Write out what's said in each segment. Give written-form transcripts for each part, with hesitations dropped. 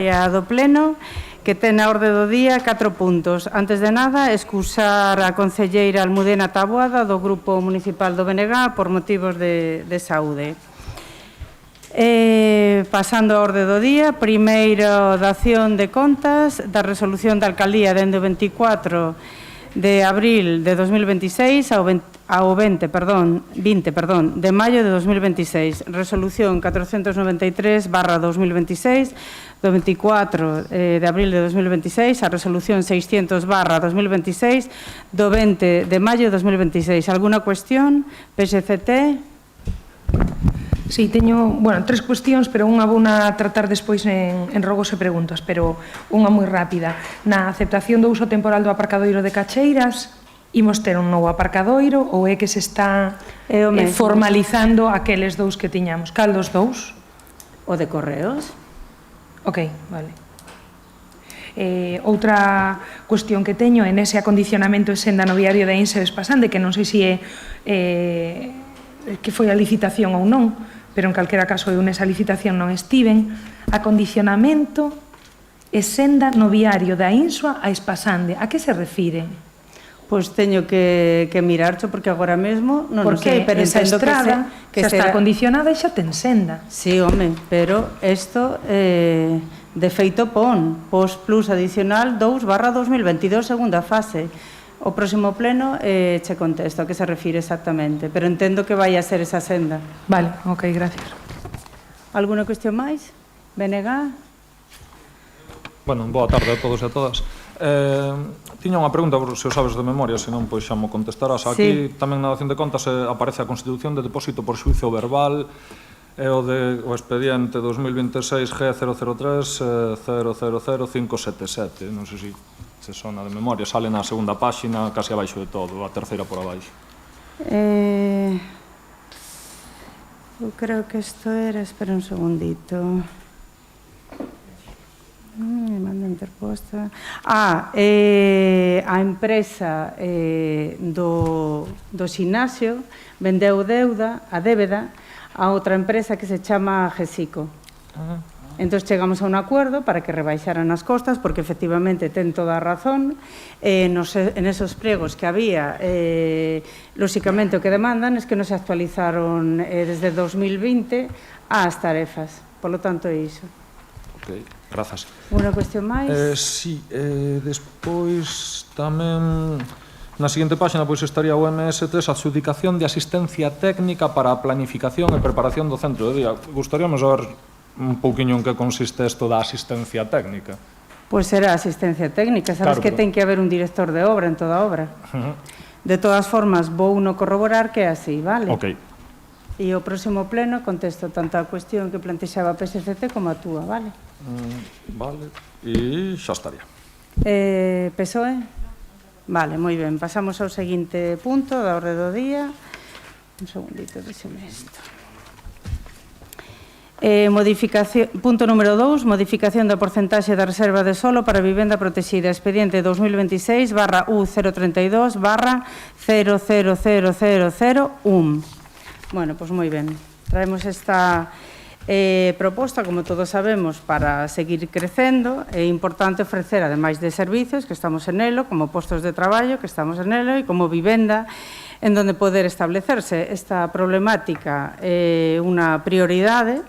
Do Pleno, que ten na orde do día 4 puntos. Antes de nada, excusar a concelleira Almudena Taboada do Grupo Municipal do BNG por motivos de saúde. Pasando a orde do día, primeiro dación de contas da resolución da Alcaldía dende o 24 de abril de 2026 ao 20 de maio de 2026. Resolución 493/2026 do 24 de abril de 2026 a resolución 600/2026 do 20 de maio de 2026. Alguna cuestión? PSCT? Sí, teño, tres cuestións, pero unha vou a tratar despois en rogos e preguntas, pero unha moi rápida. Na aceptación do uso temporal do aparcadoiro de Cacheiras, imos ter un novo aparcadoiro ou é que se está formalizando aqueles dous que tiñamos? Cal dos dous? O de Correos. Ok, vale. Outra cuestión que teño é nese acondicionamento de senda no viario de Inse Espasande, que non sei se é que foi a licitación ou non, pero en calquera caso eu nesa licitación non estiven. Acondicionamento e senda no viario da Insua a Espasande, a que se refire? Pois teño que mirarcho porque agora mesmo non sei, pero esa estrada que xa está acondicionada e xa ten senda. Sí, home, pero isto de feito pon plus adicional 2/2022 segunda fase. O próximo pleno che contesto a que se refire exactamente, pero entendo que vai a ser esa senda. Vale, ok, gracias. Alguna cuestión máis? BNG? Bueno, boa tarde a todos e a todas. Tiña unha pregunta, se o sabes de memoria, senón pois xa mo contestarás. Aquí tamén na dación de contas aparece a constitución de depósito por xuicio verbal e o expediente 2026 G003 000577. Non sei se sona de memoria, sale na segunda páxina, casi abaixo de todo, a terceira por abaixo. Eu creo que isto era, espera un segundito. Demanda interposta. A empresa do ximnasio vendeu a débeda a outra empresa que se chama Gesico. Entón, chegamos a un acuerdo para que rebaixaran as costas, porque efectivamente ten toda a razón. En esos pregos que había, lóxicamente o que demandan é que non se actualizaron desde 2020 ás tarefas. Por lo tanto, é iso. Ok, grazas. Unha cuestión máis? Sí, despois tamén na seguinte páxina pois estaría o MS3, adxudicación de asistencia técnica para a planificación e preparación do centro de día. Gustaríamos saber un pouquiño en que consiste isto da asistencia técnica. Pois será asistencia técnica, sabes que ten que haber un director de obra en toda obra. De todas formas, vou non corroborar que é así, vale? Ok. E o próximo pleno contesto tanto a cuestión que plantexaba a PSCT como a túa, vale? Vale, e xa estaría. PSOE? Vale, moi ben. Pasamos ao seguinte punto da orde do día. Un segundito, deixeme isto. Punto número 2, modificación da porcentaxe da reserva de solo para vivenda protegida, expediente 2026/U032/000001. Bueno, pois moi ben. Traemos esta proposta, como todos sabemos, para seguir crecendo. É importante ofrecer, ademais de servicios, que estamos en elo, como postos de traballo, que estamos en elo, e como vivenda, en donde poder establecerse. Esta problemática é unha prioridade,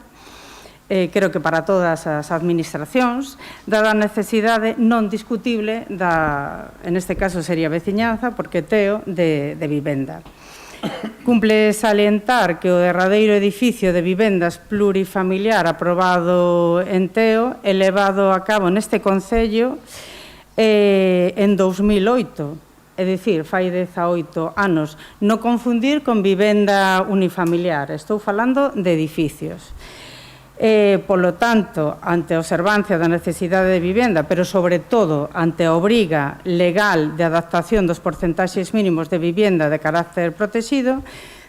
creo que para todas as administracións, dada a necesidade non discutible en este caso sería veciñanza, porque teo de vivenda. Cumple salientar que o derradeiro edificio de vivendas plurifamiliar aprobado en Teo é levado a cabo neste concello en 2008, é dicir, fai 18 anos. Non confundir con vivenda unifamiliar, estou falando de edificios. Polo tanto, ante a observancia da necesidade de vivenda, pero sobre todo ante a obriga legal de adaptación dos porcentaxes mínimos de vivenda de carácter protegido,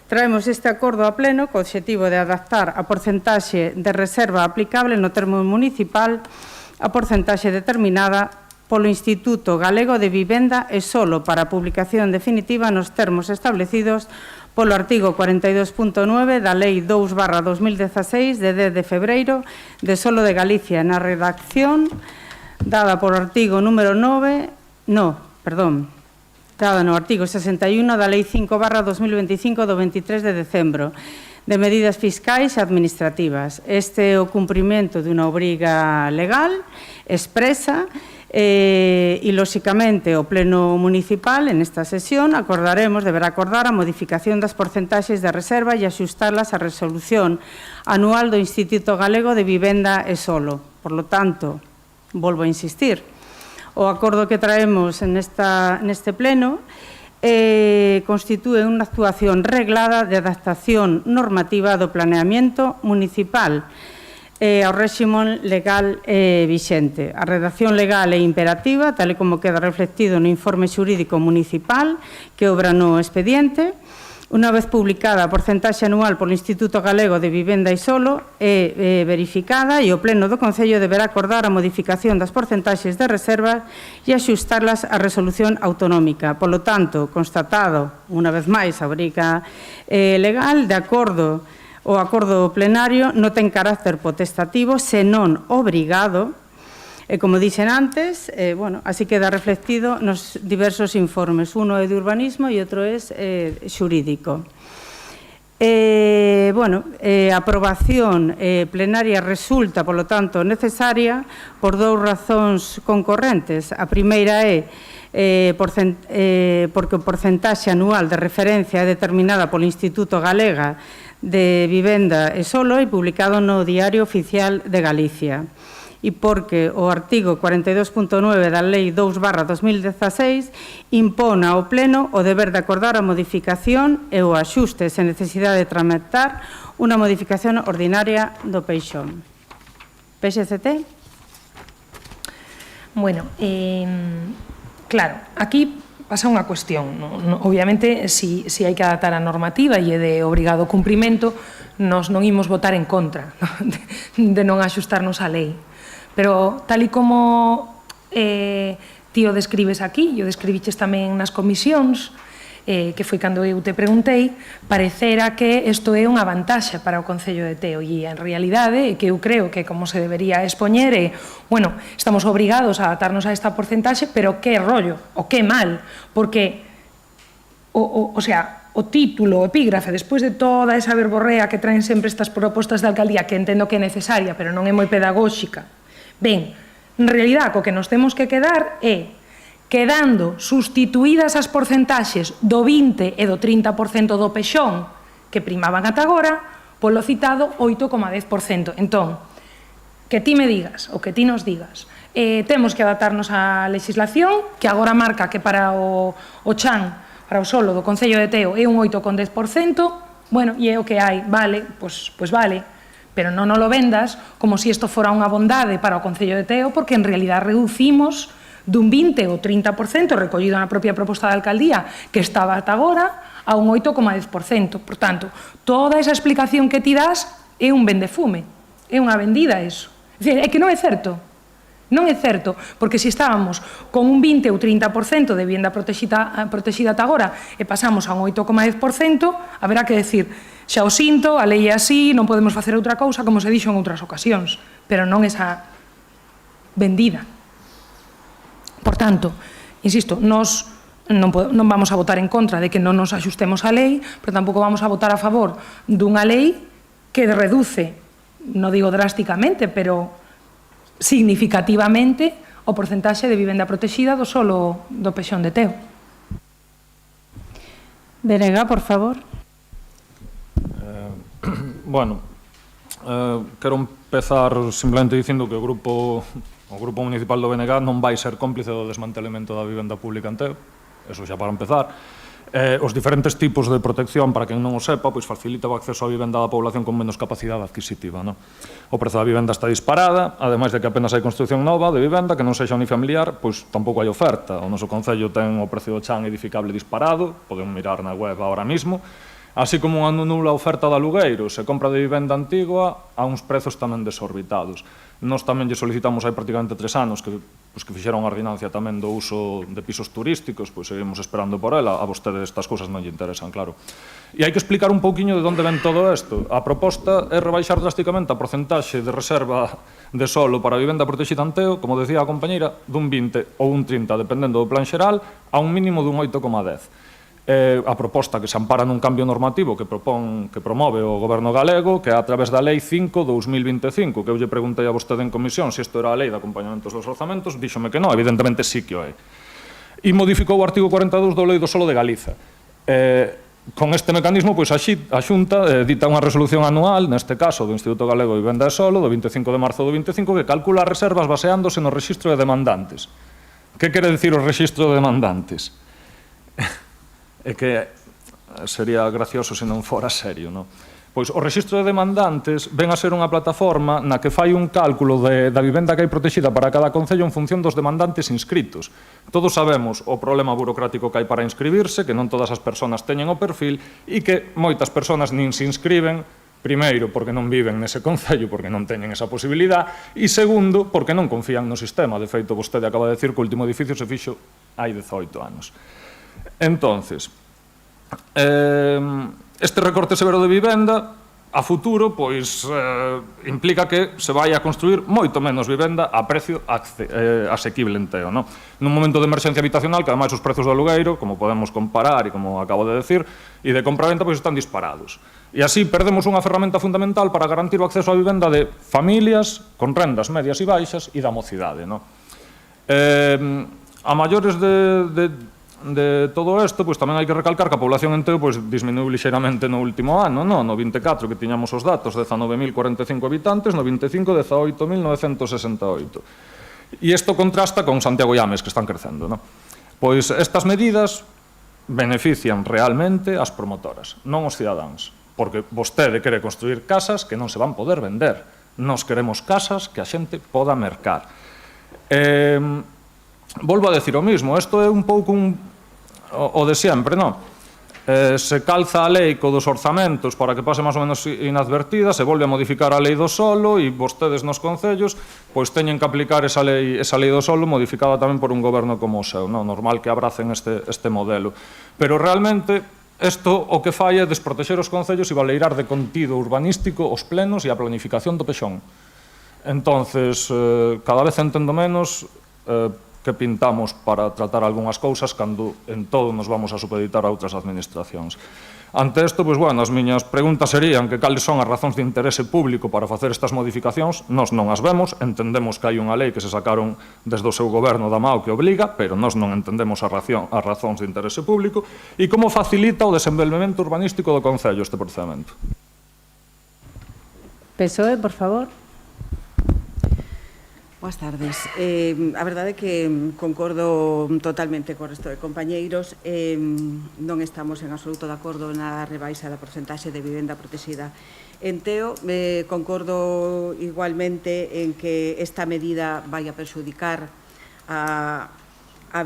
traemos este acordo a pleno co obxectivo de adaptar a porcentaxe de reserva aplicable no termo municipal a porcentaxe determinada polo Instituto Galego de Vivenda e solo para a publicación definitiva nos termos establecidos polo artigo 42.9 da Lei 2/2016 de 10 de febreiro de solo de Galicia na redacción dada polo artigo número 9, dada no artigo 61 da Lei 5/2025 do 23 de decembro de medidas fiscais e administrativas. Este é o cumprimento dunha obriga legal expresa e, lóxicamente, o Pleno Municipal, en esta sesión, deberá acordar a modificación das porcentaxes de reserva e axustalas á resolución anual do Instituto Galego de Vivenda e Solo. Por lo tanto, volvo a insistir, o acordo que traemos neste pleno constitúe unha actuación reglada de adaptación normativa do planeamento municipal ao réxime legal vixente. A redacción legal é imperativa, tal e como queda reflectido no informe xurídico municipal que obra no expediente. Unha vez publicada a porcentaxe anual polo Instituto Galego de Vivenda e Solo é verificada e o Pleno do Concello deberá acordar a modificación das porcentaxes de reserva e axustarlas á resolución autonómica. Polo tanto, constatado unha vez máis a obriga legal, o acordo plenario non ten carácter potestativo, senón obrigado, e como dixen antes, así queda reflectido nos diversos informes. Uno é de urbanismo e outro é xurídico. A aprobación plenaria resulta, polo tanto, necesaria por dous razóns concorrentes. A primeira é porque o porcentaxe anual de referencia é determinada polo Instituto Galega de Vivenda e Solo e publicado no Diario Oficial de Galicia. E porque o artigo 42.9 da Lei 2/2016 impón ao Pleno o deber de acordar a modificación e o axuste sen necesidade de tramitar unha modificación ordinaria do PEIXON. PSCT? Bueno, claro, aquí pasa unha cuestión. Obviamente, si hai que adaptar a normativa e é de obrigado cumprimento, nos non imos votar en contra de non axustarnos á lei. Pero, tal e como ti o describes aquí, e o describiches tamén nas comisións, que foi cando eu te preguntei, parecera que isto é unha vantaxe para o Concello de Teo, e en realidade, que eu creo que como se debería expoñer é, bueno, estamos obrigados a adaptarnos a esta porcentaxe, pero que rollo, o que mal, porque, o título, o epígrafe, despois de toda esa verborrea que traen sempre estas propostas de alcaldía, que entendo que é necesaria, pero non é moi pedagóxica, ben, en realidad, co que nos temos que quedar é quedando sustituídas as porcentaxes do 20% e do 30% do PEIXON que primaban ata agora, polo citado 8,10%. Entón, que ti me digas, ou que ti nos digas, temos que adaptarnos á legislación, que agora marca que para o chan, para o solo do Concello de Teo, é un 8,10%, bueno, e é o que hai, vale, pois vale, pero non o vendas como se isto fora unha bondade para o Concello de Teo, porque en realidad reducimos dun 20 ou 30% recollido na propia proposta da alcaldía que estaba ata agora a un 8,10%. Por tanto, toda esa explicación que ti das é un vendefume, é unha vendida eso. É que non é certo. Non é certo, porque se estábamos con un 20 ou 30% de vivienda protegida ata agora e pasamos a un 8,10%, haberá que decir, xa o sinto, a lei é así, non podemos facer outra cousa, como se dixo en outras ocasións, pero non esa vendida. Por tanto, insisto, nos non vamos a votar en contra de que non nos axustemos á lei, pero tampouco vamos a votar a favor dunha lei que reduce, non digo drásticamente, pero significativamente o porcentaxe de vivenda protegida do solo do PEIXON de Teo. Benega, por favor. Quero empezar simplemente dicindo que o Grupo Municipal do BNG non vai ser cómplice do desmantelamento da vivenda pública en Teo, eso xa para empezar. Os diferentes tipos de protección, para quen non o sepa, pois facilita o acceso á vivenda da población con menos capacidade adquisitiva. O prezo da vivenda está disparada, ademais de que apenas hai construcción nova de vivenda, que non sexa unifamiliar, pois tampouco hai oferta. O noso Concello ten o precio do chan edificable disparado, podemos mirar na web agora mismo, así como unha nula oferta de alugueiros e compra de vivenda antigua a uns prezos tamén desorbitados. Nós tamén lle solicitamos hai prácticamente 3 anos que pois, que fixeron a ordenanza tamén do uso de pisos turísticos, pois seguimos esperando por ela, a vostede estas cousas non lle interesan, claro. E hai que explicar un pouquiño de onde ven todo isto. A proposta é rebaixar drásticamente a porcentaxe de reserva de solo para a vivenda protegida Anteo, como decía a compañeira, dun 20 ou un 30, dependendo do plan xeral, a un mínimo dun 8,10. A proposta que se ampara nun cambio normativo que promove o Goberno galego, que é a través da Lei 5/2025, que eu lle preguntei a vostede en comisión se isto era a Lei de acompañamentos dos orzamentos, díxome que non, evidentemente sí que o é. E modificou o artigo 42 do Lei do Solo de Galiza. Con este mecanismo, pois, a Xunta dita unha resolución anual, neste caso do Instituto Galego de Vivenda e Solo, do 25 de marzo do 25, que calcula as reservas baseándose no rexistro de demandantes. Que quere dicir o rexistro de demandantes? É que sería gracioso se non fora serio, non? Pois o rexistro de demandantes ven a ser unha plataforma na que fai un cálculo da vivenda que hai protexida para cada concello en función dos demandantes inscritos. Todos sabemos o problema burocrático que hai para inscribirse, que non todas as persoas teñen o perfil e que moitas persoas nin se inscriben, primeiro, porque non viven nese concello, porque non teñen esa posibilidade, e segundo, porque non confían no sistema. De feito, vostede acaba de decir que o último edificio se fixo hai 18 anos. Entonces, este recorte severo de vivenda a futuro pois implica que se vai a construir moito menos vivenda a precio asequible en Teo, non? Nun momento de emerxencia habitacional, que ademais os prezos do alugueiro, como podemos comparar e como acabo de decir, e de compraventa, pois están disparados. E así perdemos unha ferramenta fundamental para garantir o acceso á vivenda de familias con rendas medias e baixas e da mocidade, non? A maiores de todo isto, pois tamén hai que recalcar que a población en Teo pois disminuiu lixeiramente no último ano, no 24 que tiñamos os datos, 19.045 habitantes, no 25 18.968. E isto contrasta con Santiago e Ames, que están crecendo, non? Pois estas medidas benefician realmente as promotoras, non os cidadáns, porque vostede quere construir casas que non se van poder vender. Nos queremos casas que a xente poda mercar. Volvo a decir o mismo, isto é un pouco o de sempre, non? Se calza a lei co dos orzamentos para que pase máis ou menos inadvertida, se volve a modificar a lei do solo e vostedes nos concellos pois teñen que aplicar esa lei do solo modificada tamén por un goberno como o seu, non? Normal que abracen este modelo. Pero realmente isto o que fai é desprotexer os concellos e valeirar de contido urbanístico os plenos e a planificación do pexón. Entonces, cada vez entendo menos que pintamos para tratar algunhas cousas cando en todo nos vamos a supeditar a outras administracións. Ante isto, pois, bueno, as miñas preguntas serían que cales son as razóns de interese público para facer estas modificacións. Nós non as vemos, entendemos que hai unha lei que se sacaron desde o seu goberno da MAO que obliga, pero nós non entendemos as razóns de interese público e como facilita o desenvolvemento urbanístico do concello este procedimento. PSOE, por favor. Boas tardes. A verdade é que concordo totalmente co resto de compañeiros. Non estamos en absoluto de acordo na rebaixa da porcentaxe de vivenda protegida en Teo. Concordo igualmente en que esta medida vai a perxudicar a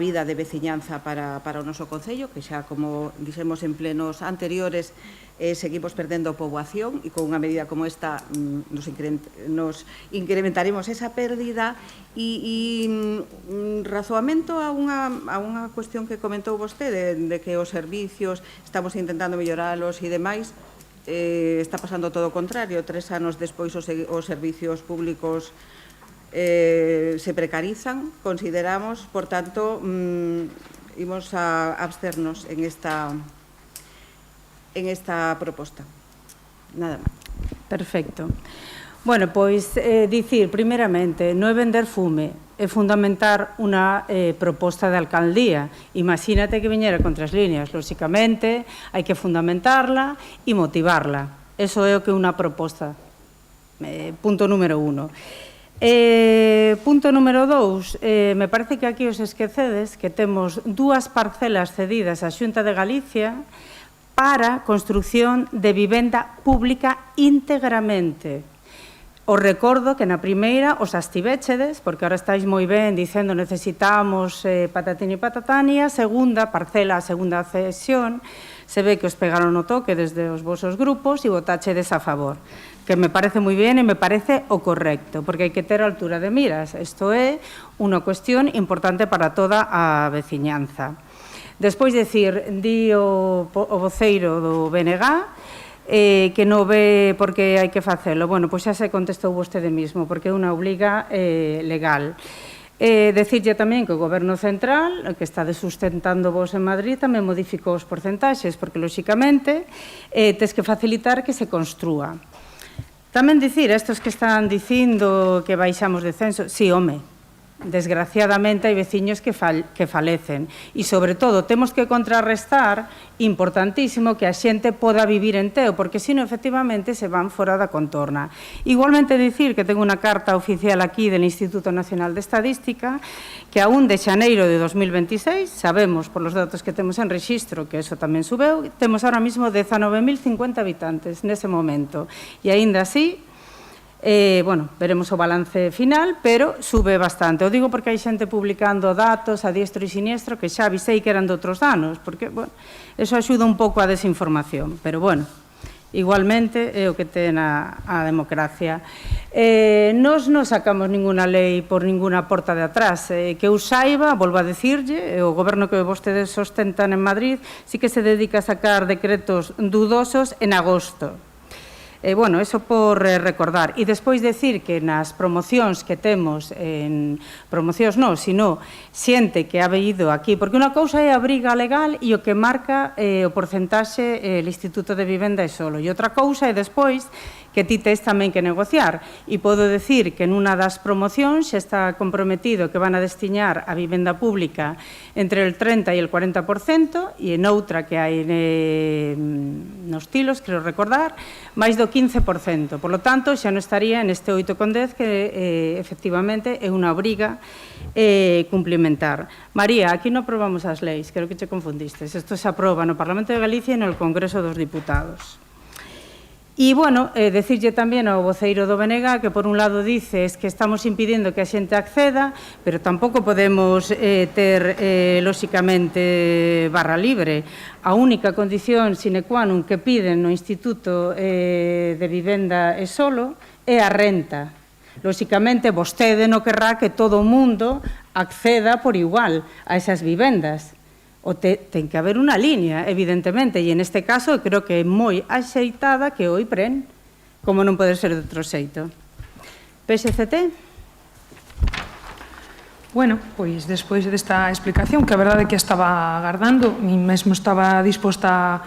vida de veciñanza para o noso concello, que xa, como dixemos en plenos anteriores, seguimos perdendo poboación e con unha medida como esta nos incrementaremos esa pérdida e razoamento a unha cuestión que comentou vostede de que os servicios estamos intentando melloralos e demais. Está pasando todo o contrario. 3 anos despois os servicios públicos se precarizan, consideramos, por tanto, imos a absternos en esta proposta. Nada máis. Perfecto. Bueno, pois, dicir, primeramente, non é vender fume, é fundamentar unha proposta de alcaldía. Imagínate que viñera con 3 líneas. Lóxicamente, hai que fundamentarla e motivarla. Eso é o que é unha proposta. Punto número 1. Punto número 2, me parece que aquí os esquecedes que temos 2 parcelas cedidas á Xunta de Galicia para construción de vivenda pública íntegramente. Os recordo que na primeira os astivéchedes, porque ahora estáis moi ben dicendo necesitamos patatín e patatán, e a segunda parcela, a segunda cesión, se ve que os pegaron o toque desde os vosos grupos e votáchedes a favor. que me parece moi ben e me parece o correcto, porque hai que ter altura de miras. Isto é unha cuestión importante para toda a veciñanza. Despois, di o voceiro do BNG que non ve por que hai que facelo. Bueno, pois xa se contestou vostede mesmo, porque é unha obriga legal. Decirlle tamén que o Goberno Central, que está sustentando vos en Madrid, tamén modificou os porcentaxes, porque, lóxicamente, tes que facilitar que se construa. Tamén dicir, estos que están dicindo que baixamos de censo, sí, home, desgraciadamente hai veciños que falecen e, sobre todo, temos que contrarrestar, importantísimo, que a xente poda vivir en Teo, porque senón, efectivamente, se van fora da contorna. Igualmente, dicir que tengo unha carta oficial aquí del Instituto Nacional de Estadística que a 1 de xaneiro de 2026, sabemos, por los datos que temos en rexistro, que eso tamén subeu, temos ahora mismo 19.050 habitantes nese momento, e aínda así, bueno, veremos o balance final, pero sube bastante. O digo porque hai xente publicando datos a diestro e siniestro que xa avisei que eran de outros anos, porque, bueno, eso axuda un pouco a desinformación, pero, bueno, igualmente é o que ten a democracia. Nos non sacamos ninguna lei por ninguna porta de atrás. Que eu saiba, volvo a dicirlle, o goberno que vostedes sostentan en Madrid sí que se dedica a sacar decretos dudosos en agosto. Bueno, eso por recordar. E despois decir que nas promocións que temos, promocións non, sino xente que ha veído aquí, porque unha cousa é a obriga legal e o que marca o porcentaxe el Instituto de Vivenda e solo, e outra cousa é despois que ti tes tamén que negociar. E podo decir que nunha das promocións xa está comprometido que van a destiñar a vivenda pública entre el 30 e el 40%, e en outra que hai nos tilos, creo recordar, máis do 15%. Por lo tanto, xa non estaría neste 8,10 que efectivamente é unha obriga cumplimentar. María, aquí non aprobamos as leis, creo que che confundistes. Isto se aproba no Parlamento de Galicia e no Congreso dos Diputados. E, bueno, decirlle tamén ao voceiro do BNG que, por un lado, dices que estamos impidindo que a xente acceda, pero tampouco podemos ter, lóxicamente, barra libre. A única condición sine qua non que piden no Instituto de Vivenda e solo é a renta. Lóxicamente, vostede non querrá que todo o mundo acceda por igual a esas vivendas. Ten que haber unha línea, evidentemente, e neste caso creo que é moi axeitada que o IPREN, como non pode ser de outro xeito. PSCT? Bueno, pois despois desta explicación, que a verdade que estaba agardando, e mesmo estaba disposta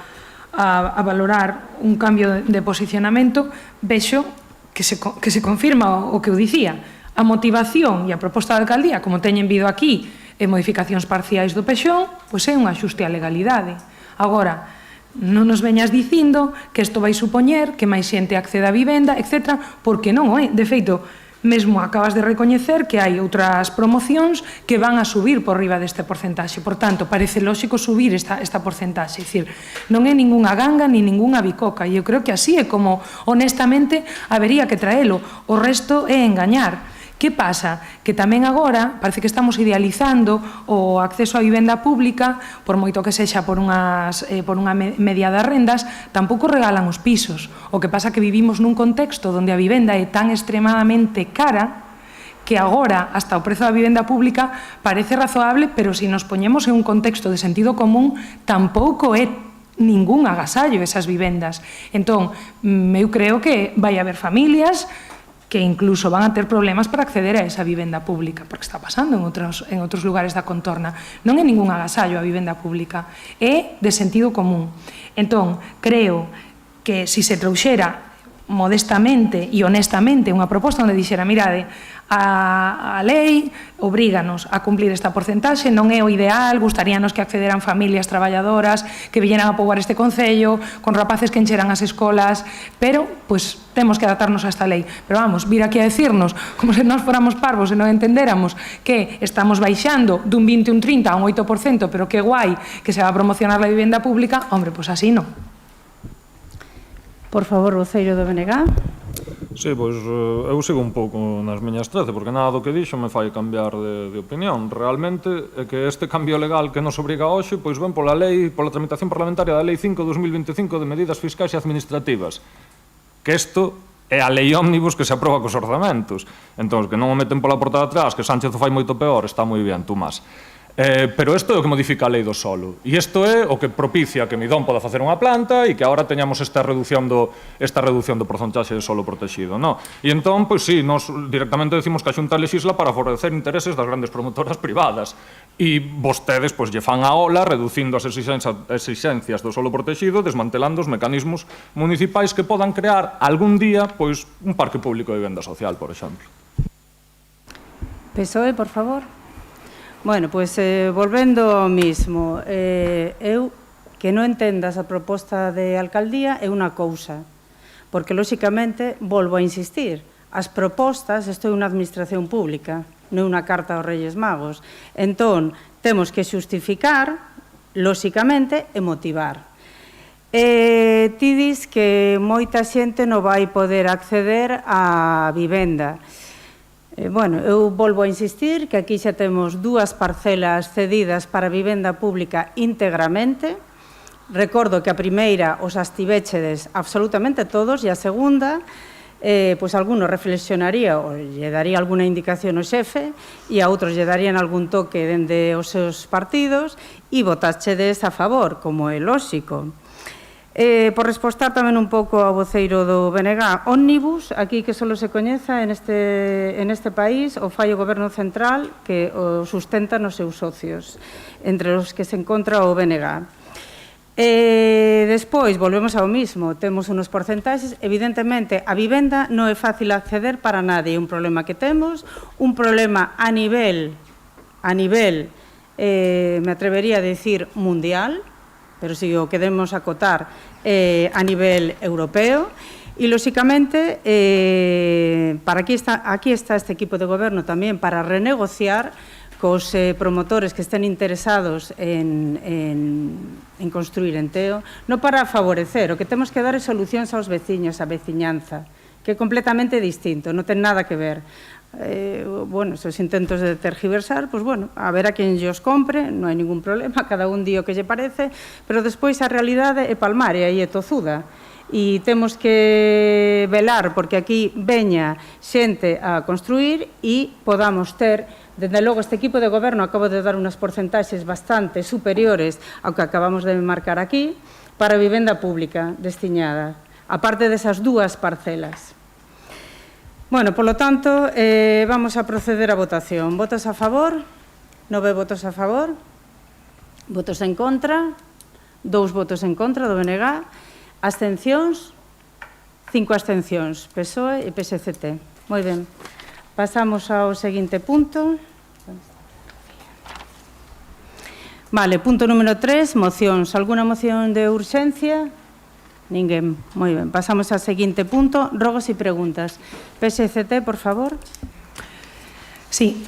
a valorar un cambio de posicionamento, vexo que se confirma o que eu dicía. A motivación e a proposta da alcaldía, como teñen vido aquí, e modificacións parciais do PEXón, pois é un axuste á legalidade. Agora, non nos veñas dicindo que isto vai supoñer que máis xente acceda a vivenda, etc., porque non o é. De feito, mesmo acabas de recoñecer que hai outras promocións que van a subir por riba deste porcentaxe. Por tanto, parece lóxico subir esta porcentaxe. É dicir, non é ningunha ganga ni ningunha bicoca. E eu creo que así é como, honestamente, habería que traelo. O resto é engañar. Que pasa? Que tamén agora parece que estamos idealizando o acceso á vivenda pública, por moito que sexa por unha media das rendas, tampouco regalan os pisos. O que pasa que vivimos nun contexto onde a vivenda é tan extremadamente cara que agora, hasta o prezo da vivenda pública parece razoable, pero se nos poñemos en un contexto de sentido común, tampouco é ningún agasallo esas vivendas. Entón, eu creo que vai haber familias que incluso van a ter problemas para acceder a esa vivenda pública, porque está pasando en outros lugares da contorna. Non é ningún agasallo a vivenda pública, é de sentido común. Entón, creo que se trouxera modestamente e honestamente unha proposta onde dixera, mirade, a lei obríganos a cumplir esta porcentaxe, non é o ideal, gustaríanos que accederan familias traballadoras que villeran a poboar este concello, con rapaces que encheran as escolas, pero, pois, temos que adaptarnos a esta lei. Pero vamos, vir aquí a decirnos, como se nós fóramos parvos e non entendéramos que estamos baixando dun 20, un 30 a un 8%, pero que guai que se va a promocionar a vivenda pública, hombre, pois así non. Por favor, voceiro do BNG. Sí, pois eu sigo un pouco nas miñas 13, porque nada do que dixo me fai cambiar de opinión. Realmente é que este cambio legal que nos obriga hoxe, pois ven pola lei, pola tramitación parlamentaria da Lei 5/2025 de medidas fiscais e administrativas. Que isto é a lei ómnibus que se aproba cos orzamentos. Entón, que non o meten pola porta de atrás, que Sánchez o fai moito peor, está moi ben, Tomás. Pero isto é o que modifica a lei do solo. E isto é o que propicia que Midón poda facer unha planta e que agora teñamos esta reducción do porcentaxe de solo protegido. No? E entón, pois sí, nos directamente decimos que a Xunta legisla para favorecer intereses das grandes promotoras privadas. E vostedes, pois, lle fan a ola reducindo as exixencias do solo protegido, desmantelando os mecanismos municipais que podan crear algún día, pois, un parque público de vivenda social, por exemplo. PSOE, por favor. Bueno, pois, volvendo ao mismo, eu que non entendas a proposta de alcaldía é unha cousa, porque, lóxicamente, volvo a insistir, as propostas, isto é unha administración pública, non unha carta aos Reyes Magos, entón, temos que xustificar, lóxicamente, e motivar. Ti dis que moita xente non vai poder acceder á vivenda. Bueno, eu volvo a insistir que aquí xa temos 2 parcelas cedidas para vivenda pública íntegramente. Recordo que a primeira os astivéchedes absolutamente todos e a segunda, pois alguno reflexionaría ou lle daría alguna indicación ao xefe e a outros lle darían algún toque dende os seus partidos e votachedes a favor, como é lóxico. Por respostar tamén un pouco ao voceiro do BNG, ómnibus, aquí que só se coñeza en este país, o fai o Goberno Central que o sustenta nos seus socios, entre os que se encontra o BNG. Despois, volvemos ao mismo, temos unos porcentaxes, evidentemente a vivenda non é fácil acceder para nadie, é un problema que temos, un problema a nivel, me atrevería a decir, mundial, pero si o queremos acotar a nivel europeo, e, lóxicamente, aquí está este equipo de goberno tamén para renegociar cos promotores que estén interesados en construir en Teo, non para favorecer, o que temos que dar é solucións aos veciños, á veciñanza, que é completamente distinto, non ten nada que ver. Bueno, esos intentos de tergiversar, pois bueno, a ver a quen os compre, non hai ningún problema, cada un di o que lle parece, pero despois a realidade é palmaria e é tozuda. E temos que velar porque aquí veña xente a construir e podamos ter, desde logo, este equipo de goberno acabo de dar unhas porcentaxes bastante superiores ao que acabamos de marcar aquí para a vivenda pública destiñada, aparte desas 2 parcelas. Bueno, polo tanto, vamos a proceder á votación. Votos a favor? 9 votos a favor. Votos en contra? 2 votos en contra do BNG. Abstencións? 5 abstencións. PSOE e PSCT. Moi ben. Pasamos ao seguinte punto. Vale, punto número 3, mocións. Alguna moción de urxencia? Ninguén. Moi ben. Pasamos ao seguinte punto, rogos e preguntas. PSCT, por favor. Sí,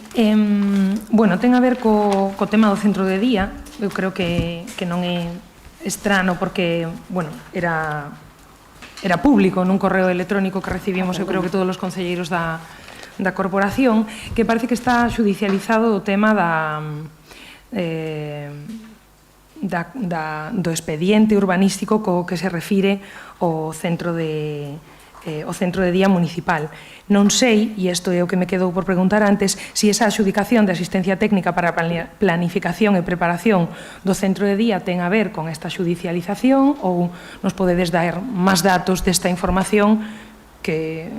bueno, ten a ver co tema do centro de día. Eu creo que non é estrano porque, bueno, era público nun correo electrónico que recibimos, eu creo que todos os concelleiros da corporación, que parece que está xudicializado o tema do expediente urbanístico co que se refire ao centro de día municipal. Non sei, e isto é o que me quedou por preguntar antes, se esa adxudicación de asistencia técnica para a planificación e preparación do centro de día ten a ver con esta xudicialización ou nos podedes dar máis datos desta información que,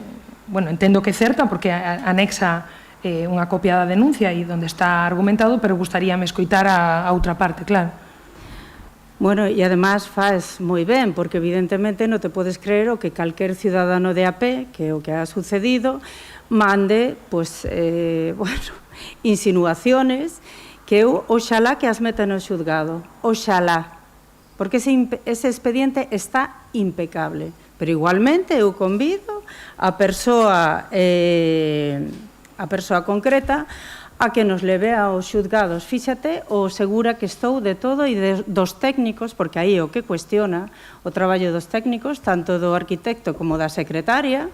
bueno, entendo que é certa porque anexa unha copia da denuncia e onde está argumentado, pero gustaríame escoitar a outra parte, claro. Bueno, e además faz moi ben, porque evidentemente non te podes creer o que calquer ciudadano de AP, que é o que ha sucedido, mande, pois, bueno, insinuaciones que eu, oxalá que as meta no xuzgado, oxalá, porque ese expediente está impecable. Pero igualmente eu convido a persoa concreta a que nos leve aos xuzgados. Fíxate o segura que estou de todo e dos técnicos, porque aí o que cuestiona o traballo dos técnicos, tanto do arquitecto como da secretaria,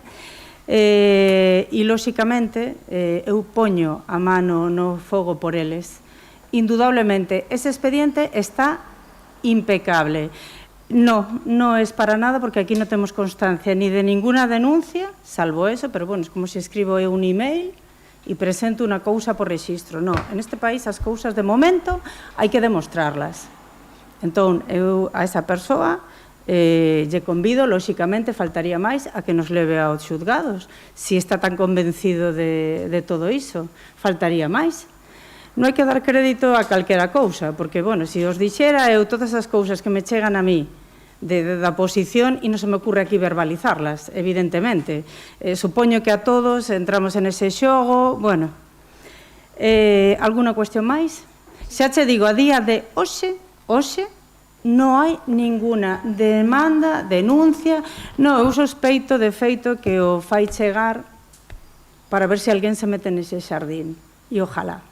e, lóxicamente, eu poño a mano no fogo por eles. Indudablemente, ese expediente está impecable. No es para nada, porque aquí non temos constancia ni de ninguna denuncia, salvo eso, pero bueno, es como se escribo eu un email e presento unha cousa por rexistro. No, en este país as cousas de momento hai que demostrarlas. Entón, eu a esa persoa lle convido, lóxicamente, faltaría máis a que nos leve aos xuzgados. Si está tan convencido de todo iso, faltaría máis. Non hai que dar crédito a calquera cousa, porque, bueno, se os dixera eu todas as cousas que me chegan a mí da posición, e non se me ocurre aquí verbalizarlas, evidentemente. Supoño que a todos entramos en ese xogo. Bueno, alguna cuestión máis? Xa che digo, a día de hoxe, non hai ninguna demanda, denuncia. Non, eu sospeito de feito que o fai chegar para ver se alguén se mete nese xardín. E ojalá.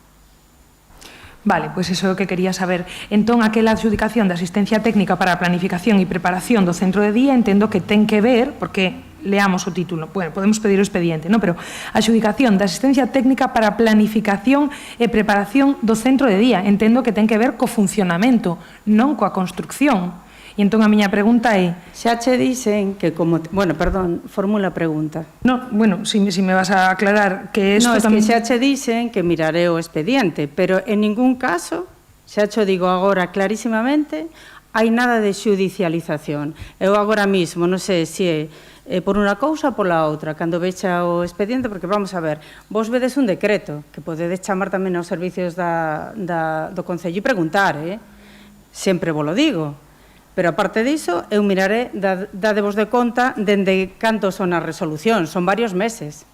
Vale, pois iso é o que quería saber. Entón, aquela adxudicación de asistencia técnica para a planificación e preparación do centro de día entendo que ten que ver, porque leamos o título, bueno, podemos pedir o expediente, non? Pero a adxudicación de asistencia técnica para a planificación e preparación do centro de día entendo que ten que ver co funcionamento, non coa construcción. E entón a miña pregunta é... Xa che dixen que como... Bueno, perdón, formula a pregunta. No, bueno, si me vas a aclarar que isto no, tamén... es que xa che dixen que miraré o expediente, pero en ningún caso, xa che digo agora clarísimamente, hai nada de xudicialización. Eu agora mismo, non sei se é por unha cousa ou pola outra, cando vexa o expediente, porque vamos a ver, vos vedes un decreto, que podedes chamar tamén aos servicios do Concello e preguntar, sempre vos lo digo. Pero, aparte diso, eu miraré, dadevos de conta, dende canto son as resolucións. Son varios meses.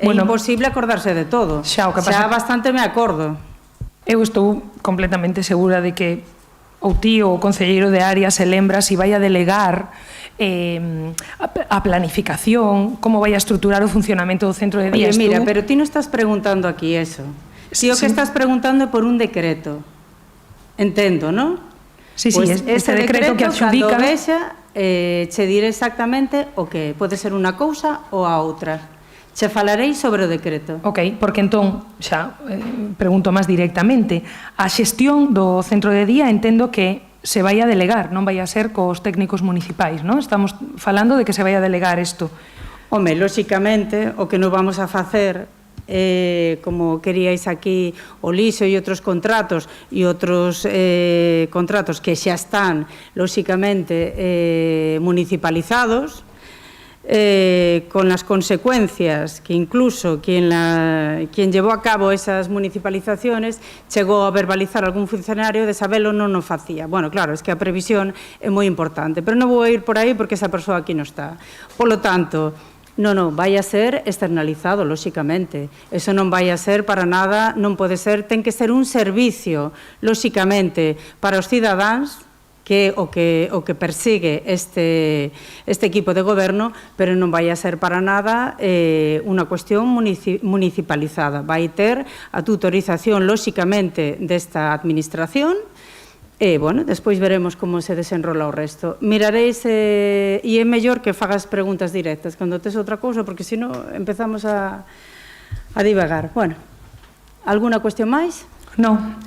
É imposible acordarse de todo. Xa bastante me acordo. Eu estou completamente segura de que o tío, o concelleiro de área, se lembra si vai a delegar a planificación, como vai a estruturar o funcionamento do centro de día. Oye, mira, pero ti non estás preguntando aquí eso. Ti o que estás preguntando é por un decreto. Entendo, non? Sí, sí, este decreto que adxudica... Cando vexa, che diré exactamente o que pode ser unha cousa ou a outra. Che falarei sobre o decreto. Ok, porque entón, xa, pregunto máis directamente, a xestión do centro de día entendo que se vai a delegar, non vai a ser cos técnicos municipais, non? Estamos falando de que se vai a delegar isto. Home, lóxicamente, o que non vamos a facer como queríais aquí o LISO e outros contratos que xa están lóxicamente municipalizados, con las consecuencias que incluso quien llevó a cabo esas municipalizaciones chegou a verbalizar algún funcionario de sabelo non o facía. Bueno, claro, es que a previsión é moi importante, pero non vou a ir por aí porque esa persoa aquí non está. Por lo tanto, non, vai a ser externalizado, lóxicamente. Eso non vai a ser para nada, non pode ser, ten que ser un servicio, lóxicamente, para os cidadáns, que é o que persigue este equipo de goberno, pero non vai a ser para nada unha cuestión municipalizada. Vai ter a tutorización, lóxicamente, desta administración. Bueno, despois veremos como se desenrola o resto. Miraréis, e é mellor que fagas preguntas directas cando tes outra cousa, porque senón empezamos a divagar. Bueno, alguna cuestión máis? Non,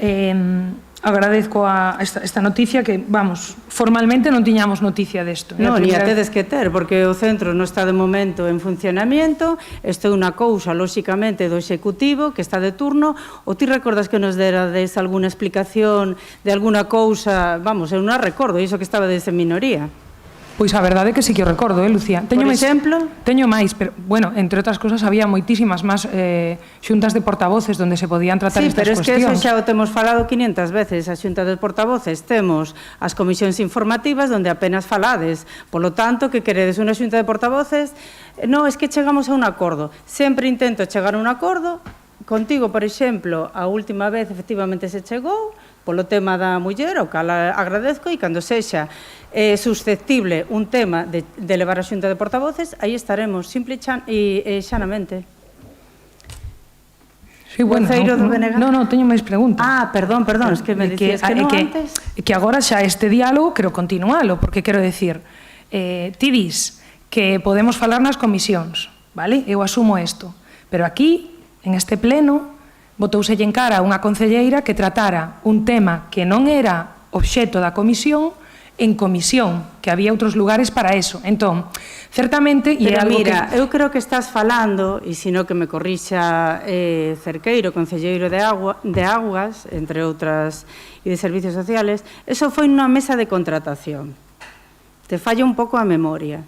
agradezco esta noticia que, vamos, formalmente non tiñamos noticia desto. Non, ni a tedes que ter, porque o centro non está de momento en funcionamiento, isto é unha cousa, lóxicamente, do Executivo, que está de turno, ou ti recordas que nos derades alguna explicación de alguna cousa, vamos, eu non a recordo, iso que estaba desde minoría. Pois a verdade é que sí que o recordo, Lucía? Por exemplo? Teño máis, pero, bueno, entre outras cosas, había moitísimas máis xuntas de portavoces onde se podían tratar estas cuestións. Sí, pero es que eso xa o temos falado 500 veces, as xuntas de portavoces. Temos as comisións informativas onde apenas falades. Por lo tanto, que queredes unha xunta de portavoces? Non, es que chegamos a un acordo. Sempre intento chegar a un acordo. Contigo, por exemplo, a última vez, efectivamente, se chegou, polo tema da muller, o cal agradezco, e cando sexa susceptible un tema de levar a xunta de portavoces, aí estaremos, simple e xanamente. Sí, bueno, non, teño máis preguntas. Perdón, es que me dicías que non antes. Que agora xa este diálogo quero continualo, porque quero decir, ti dis que podemos falar nas comisións, vale? Eu asumo isto, pero aquí, en este pleno, botouselle en cara unha concelleira que tratara un tema que non era obxecto da comisión en comisión, que había outros lugares para eso. Entón, certamente, e é Pero algo mira, que... eu creo que estás falando, e sino que me corrixa Cerqueiro, concelleiro de Augas, entre outras, e de Servicios Sociales, eso foi nunha mesa de contratación. Te falla un pouco a memoria.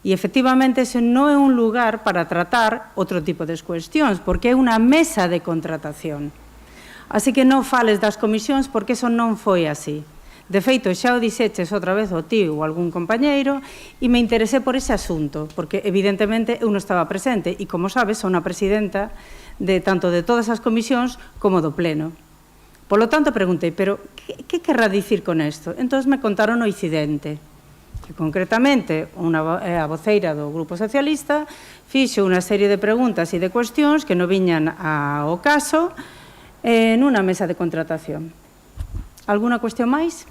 E, efectivamente, ese non é un lugar para tratar outro tipo de cuestións, porque é unha mesa de contratación. Así que non fales das comisións, porque eso non foi así. De feito, xa o dixeches outra vez o tío ou algún compañeiro e me interesé por ese asunto, porque evidentemente eu non estaba presente e, como sabes, son a presidenta de tanto de todas as comisións como do Pleno. Polo tanto, preguntei, pero que querrá dicir con isto? Entón, me contaron o incidente, que concretamente a voceira do Grupo Socialista fixo unha serie de preguntas e de cuestións que non viñan ao caso nunha mesa de contratación. Alguna cuestión máis?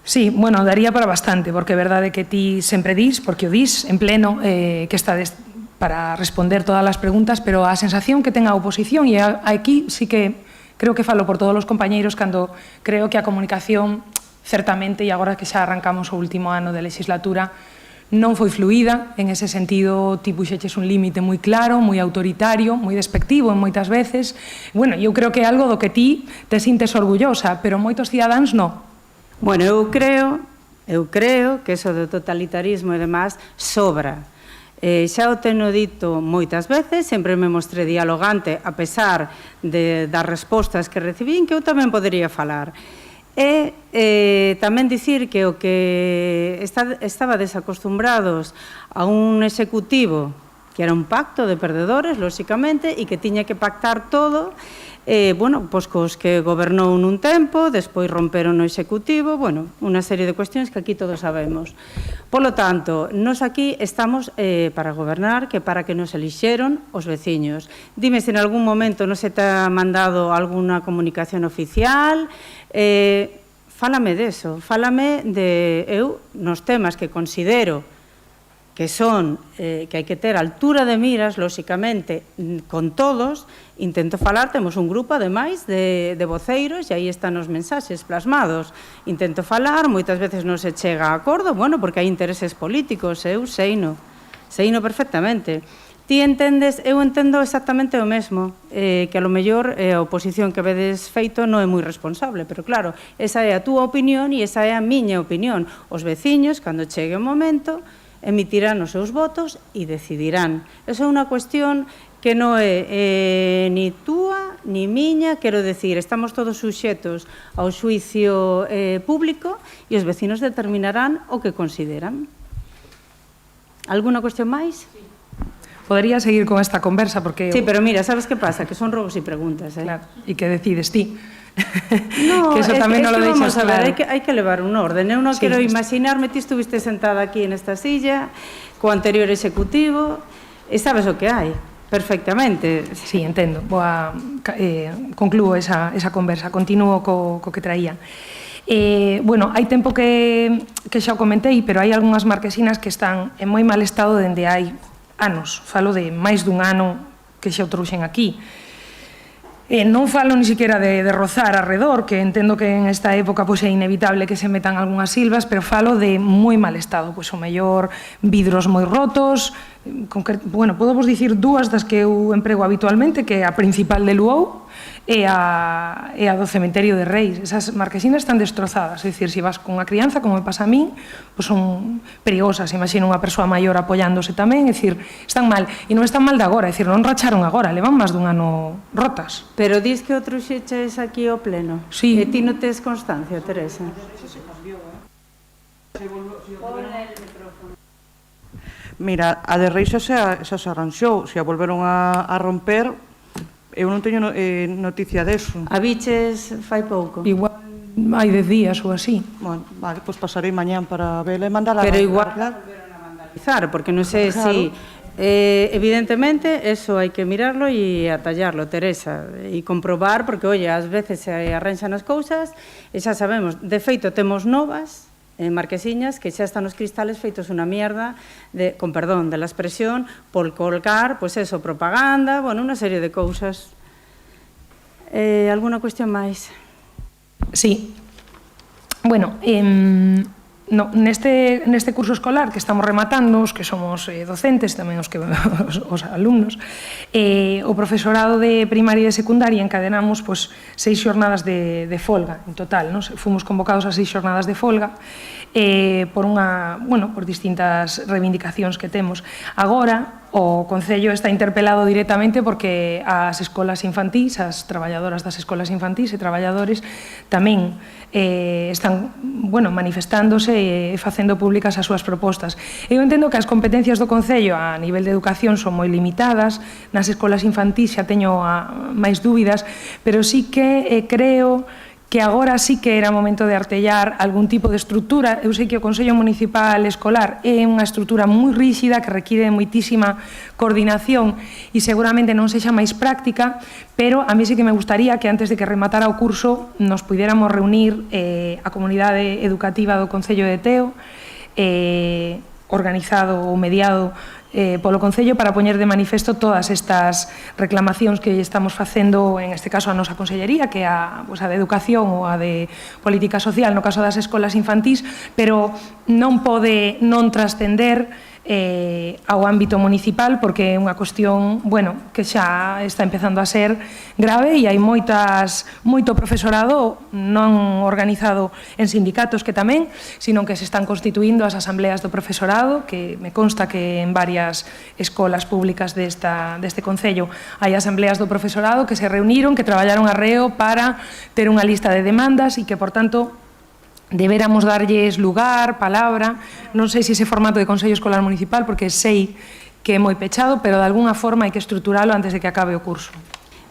Sí, bueno, daría para bastante, porque é verdade que ti sempre dis, porque o dis en pleno, que estades para responder todas as preguntas, pero a sensación que ten a oposición, e aquí sí que creo que falo por todos os compañeiros, cando creo que a comunicación, certamente, e agora que xa arrancamos o último ano de legislatura, non foi fluida, en ese sentido ti puxeches un límite moi claro, moi autoritario, moi despectivo en moitas veces. Bueno, eu creo que é algo do que ti te sintes orgullosa, pero moitos cidadáns non. Bueno, eu creo que eso do totalitarismo e demás sobra. Xa o teno dito moitas veces, sempre me mostré dialogante a pesar das respostas que recibín, que eu tamén podería falar. E tamén dicir que o que estaba desacostumbrados a un executivo que era un pacto de perdedores, lóxicamente, e que tiña que pactar todo, bueno, pois cos que gobernou nun tempo, despois romperon o executivo, bueno, unha serie de cuestións que aquí todos sabemos. Polo tanto, nos aquí estamos para gobernar, que para que nos elixeron os veciños. Dime se en algún momento non se te ha mandado alguna comunicación oficial, fálame deso, fálame de eu, nos temas que considero que son, que hai que ter altura de miras, lóxicamente, con todos, intento falar, temos un grupo, ademais, de voceiros, e aí están os mensaxes plasmados. Intento falar, moitas veces non se chega a acordo, bueno, porque hai intereses políticos, eu seino perfectamente. Ti entendes, eu entendo exactamente o mesmo, que a lo mellor a oposición que vedes feito non é moi responsable, pero claro, esa é a túa opinión e esa é a miña opinión. Os veciños, cando chegue o momento, emitirán os seus votos e decidirán. Esa é unha cuestión que non é ni túa ni miña, quero decir, estamos todos suxetos ao xuicio público e os vecinos determinarán o que consideran. Alguna cuestión máis? Podería seguir con esta conversa, porque... Sí, pero mira, sabes que pasa? Que son rogos e preguntas, Claro, e que decides ti. No, que eso tamén non lo deixas claro. Hai que levar un orden. Eu non quero imaginarme, ti estuviste sentada aquí nesta silla, co anterior executivo, e sabes o que hai, perfectamente. Sí, entendo. Conclúo esa conversa, continúo co que traía. Bueno, hai tempo que xa o comentei, pero hai algunhas marquesinas que están en moi mal estado dende hai anos. Falo de máis dun ano que xa o trouxen aquí. Non falo ni siquiera de rozar arredor, que entendo que en esta época é inevitable que se metan algunhas silvas, pero falo de moi mal estado, pois o mellor vidros moi rotos, bueno, podo vos dicir dúas das que eu emprego habitualmente, que é a principal de Luou e a do cementerio de Reis. Esas marquesinas están destrozadas, é dicir, se vas con a crianza, como me pasa a min, pois son perigosas. Imagino unha persoa maior apoiándose tamén, é dicir, están mal. E non están mal de agora, é dicir, non racharon agora, levan máis dun ano rotas. Pero dis que o truxeches aquí ao pleno. Sí. E ti non tes constancia, Teresa? Mira, a de Reis xa se arranxou, se a volveron a romper, eu non teño noticia deso. A biches fai pouco. Igual hai 10 días ou así. Bueno, vale, pois pasarei mañán para vela e mandala. Pero igual volveron a vandalizar, porque non sei se... evidentemente, eso hai que mirarlo e atallarlo, Teresa, e comprobar, porque, oye, ás veces se arranxan as cousas, e xa sabemos, de feito, temos novas, marquesiñas, que xa están os cristales feitos unha mierda, con perdón de la expresión, por colgar, pois eso, propaganda, bueno, unha serie de cousas. Alguna cuestión máis? Sí. Bueno, neste curso escolar que estamos rematando, os que somos docentes, tamén os alumnos, o profesorado de primaria e de secundaria encadenamos 6 xornadas de folga en total. Fomos convocados a 6 xornadas de folga por distintas reivindicacións que temos. Agora, o Concello está interpelado directamente porque as escolas infantís, as traballadoras das escolas infantís e traballadores tamén están manifestándose e facendo públicas as súas propostas. Eu entendo que as competencias do Concello a nivel de educación son moi limitadas, nas escolas infantís xa teño máis dúbidas, pero sí que creo que agora sí que era momento de artellar algún tipo de estrutura. Eu sei que o Consello Municipal Escolar é unha estrutura moi ríxida que require moitísima coordinación e seguramente non sexa máis práctica, pero a mí sí que me gustaría que antes de que rematara o curso nos puidéramos reunir a comunidade educativa do Concello de Teo, organizado ou mediado polo Concello, para poñer de manifesto todas estas reclamacións que estamos facendo, en este caso a nosa Consellería, que é a de Educación ou a de Política Social, no caso das escolas infantís, pero non pode non trascender ao ámbito municipal, porque é unha cuestión que xa está empezando a ser grave e hai moito profesorado non organizado en sindicatos que tamén, sino que se están constituindo as asambleas do profesorado, que me consta que en varias escolas públicas deste Concello hai asambleas do profesorado que se reuniron, que traballaron arreo para ter unha lista de demandas e que, por tanto, deberamos darlles lugar, palabra. Non sei se ese formato de Consello Escolar Municipal, porque sei que é moi pechado, pero de alguna forma hai que estruturalo antes de que acabe o curso.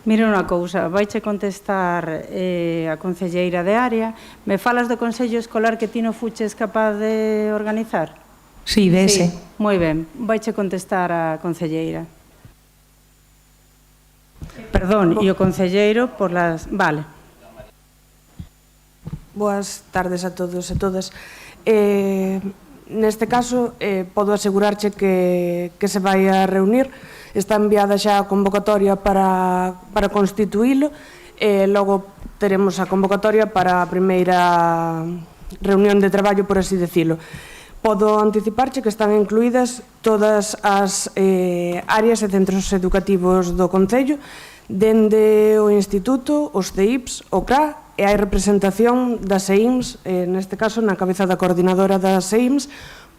Mira unha cousa, vaiche contestar a concelleira de área. Me falas do Consello Escolar que ti non fuches capaz de organizar? Sí, de ese. Moi ben, vaiche contestar a concelleira. Perdón, e o concelleiro por las... Vale. Boas tardes a todos e todas. Neste caso, podo asegurarche que se vai a reunir. Está enviada xa a convocatoria para constituílo, e logo teremos a convocatoria para a primeira reunión de traballo, por así decirlo. Podo anticiparche que están incluídas todas as áreas e centros educativos do Concello, dende o Instituto, os CEIPs, o CRA, e hai representación das EIMS, neste caso na cabeza da coordinadora das EIMS,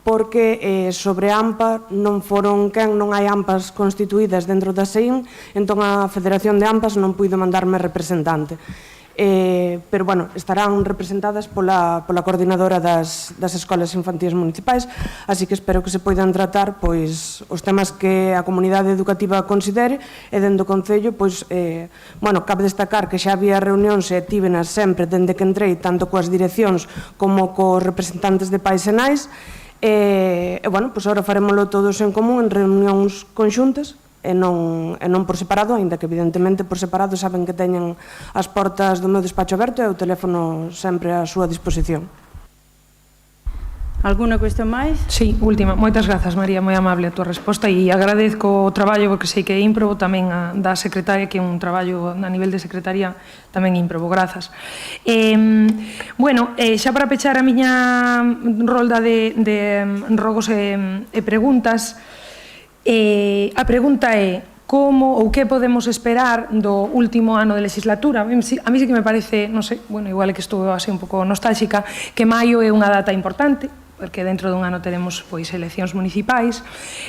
porque sobre AMPA non hai AMPAs constituídas dentro das EIM, entón a Federación de AMPAs non puido mandarme representante. Pero, estarán representadas pola coordinadora das escolas infantís municipais, así que espero que se poidan tratar os temas que a comunidade educativa considere, e dentro do Concello, cabe destacar que xa había reunións e tívenas sempre dende que entrei, tanto coas direccións como cos representantes de pais e nais, e, agora farémoslo todos en común en reunións conxuntas, e non por separado, aínda que evidentemente por separado saben que teñen as portas do meu despacho aberto e o teléfono sempre á súa disposición. Alguna cuestión máis? Sí, última. Moitas grazas, María, moi amable a túa resposta, e agradezco o traballo, porque sei que é ímprobo, tamén da secretaria, que é un traballo a nivel de secretaría tamén ímprobo. Grazas. Xa para pechar a miña rolda de rogos e preguntas, a pregunta é como ou que podemos esperar do último ano de legislatura. A mí sí que me parece, non sei, igual é que estou así un pouco nostálxica, que maio é unha data importante, porque dentro dun ano teremos eleccións municipais,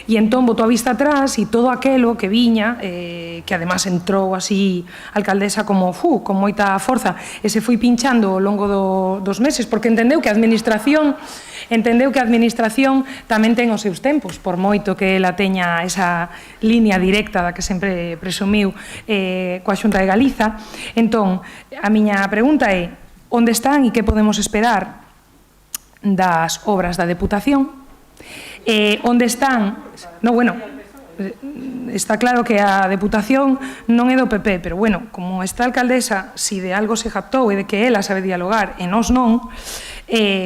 e entón boto a vista atrás e todo aquelo que viña, que además entrou así a alcaldesa como con moita forza, e se foi pinchando ao longo dos meses, porque entendeu que a administración tamén ten os seus tempos, por moito que ela teña esa línea directa da que sempre presumiu coa Xunta de Galiza. Entón, a miña pregunta é: onde están e que podemos esperar das obras da Deputación? Onde están? Está claro que a Deputación non é do PP, pero como esta alcaldesa, si de algo se jactou e de que ela sabe dialogar e nós non,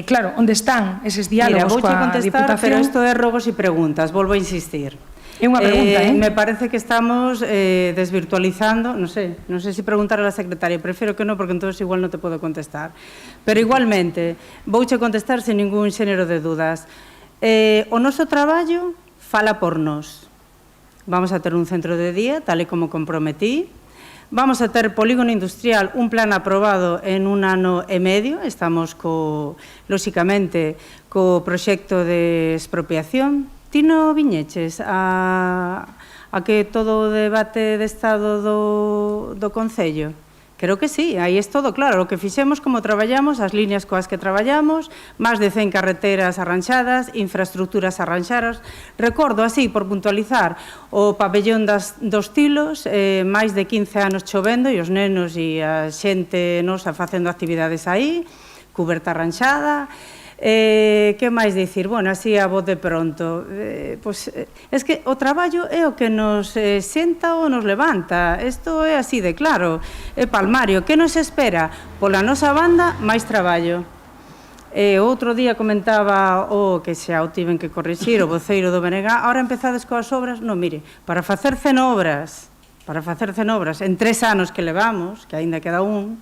claro, onde están eses diálogos coa Deputación? Mira, vouche contestar, pero isto é rogos e preguntas, volvo a insistir. É unha pregunta, Me parece que estamos desvirtualizando, non sei se preguntar a la secretaria, prefiero que non, porque entonces igual non te podo contestar. Pero igualmente, vouche contestar sin ningún xénero de dudas. O noso traballo fala por nós. Vamos a ter un centro de día, tal e como comprometí. Vamos a ter polígono industrial, un plan aprobado en 1 ano e medio. Estamos, lóxicamente, co proxecto de expropiación. Ti non viñeches a que todo o debate de estado do Concello? Creo que sí, aí é todo claro, o que fixemos, como traballamos, as líneas coas que traballamos, máis de 100 carreteras arranxadas, infraestructuras arranxadas. Recordo así, por puntualizar, o pabellón dos Tilos, máis de 15 anos chovendo e os nenos e a xente nosa facendo actividades aí, cuberta arranxada. Que máis dicir? Bueno, así a voz de pronto. Es que o traballo é o que nos senta ou nos levanta. Isto é así de claro. É palmario. Que nos espera? Pola nosa banda, máis traballo. Outro día comentaba que xa o tiven que corrixir, o voceiro do BNG, ahora empezades coas obras. Non, mire, para facer 100 obras en 3 anos que levamos, que aínda queda un,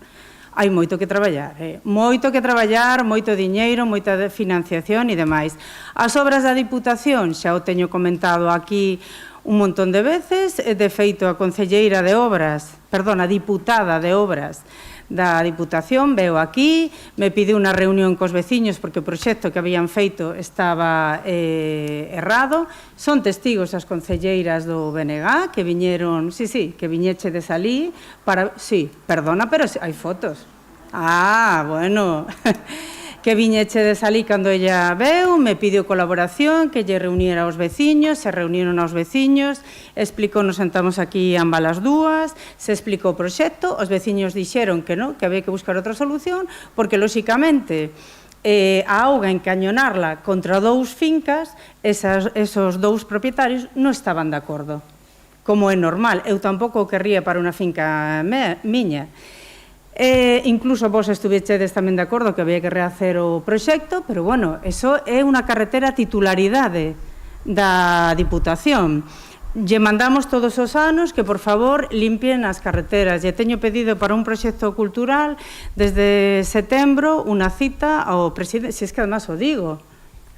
hai moito que traballar, moito diñeiro, moita financiación e demais. As obras da Diputación, xa o teño comentado aquí un montón de veces, de feito a concelleira de obras, perdón, a diputada de obras da Diputación veo aquí, me pide unha reunión cos veciños porque o proxecto que habían feito estaba errado. Son testigos as concelleiras do BNG que viñeron, que viñeche de salí para... Sí, perdona, pero hai fotos. Bueno... que viñeche de salí cando ella veu, me pidiu colaboración, que lle reuniera aos veciños, se reuniron aos veciños, explicou, nos sentamos aquí ambas as dúas, se explicou o proxecto, os veciños dixeron que non, que había que buscar outra solución, porque, lóxicamente, a auga encañonarla contra 2 fincas, esos 2 propietarios non estaban de acordo, como é normal. Eu tampouco o querría para unha finca miña. Incluso vos estuvichedes tamén de acordo que había que rehacer o proxecto, pero, bueno, eso é unha carretera titularidade da Diputación. Lle mandamos todos os anos que, por favor, limpien as carreteras. Lle teño pedido para un proxecto cultural desde setembro unha cita ao presidente, se es que además o digo.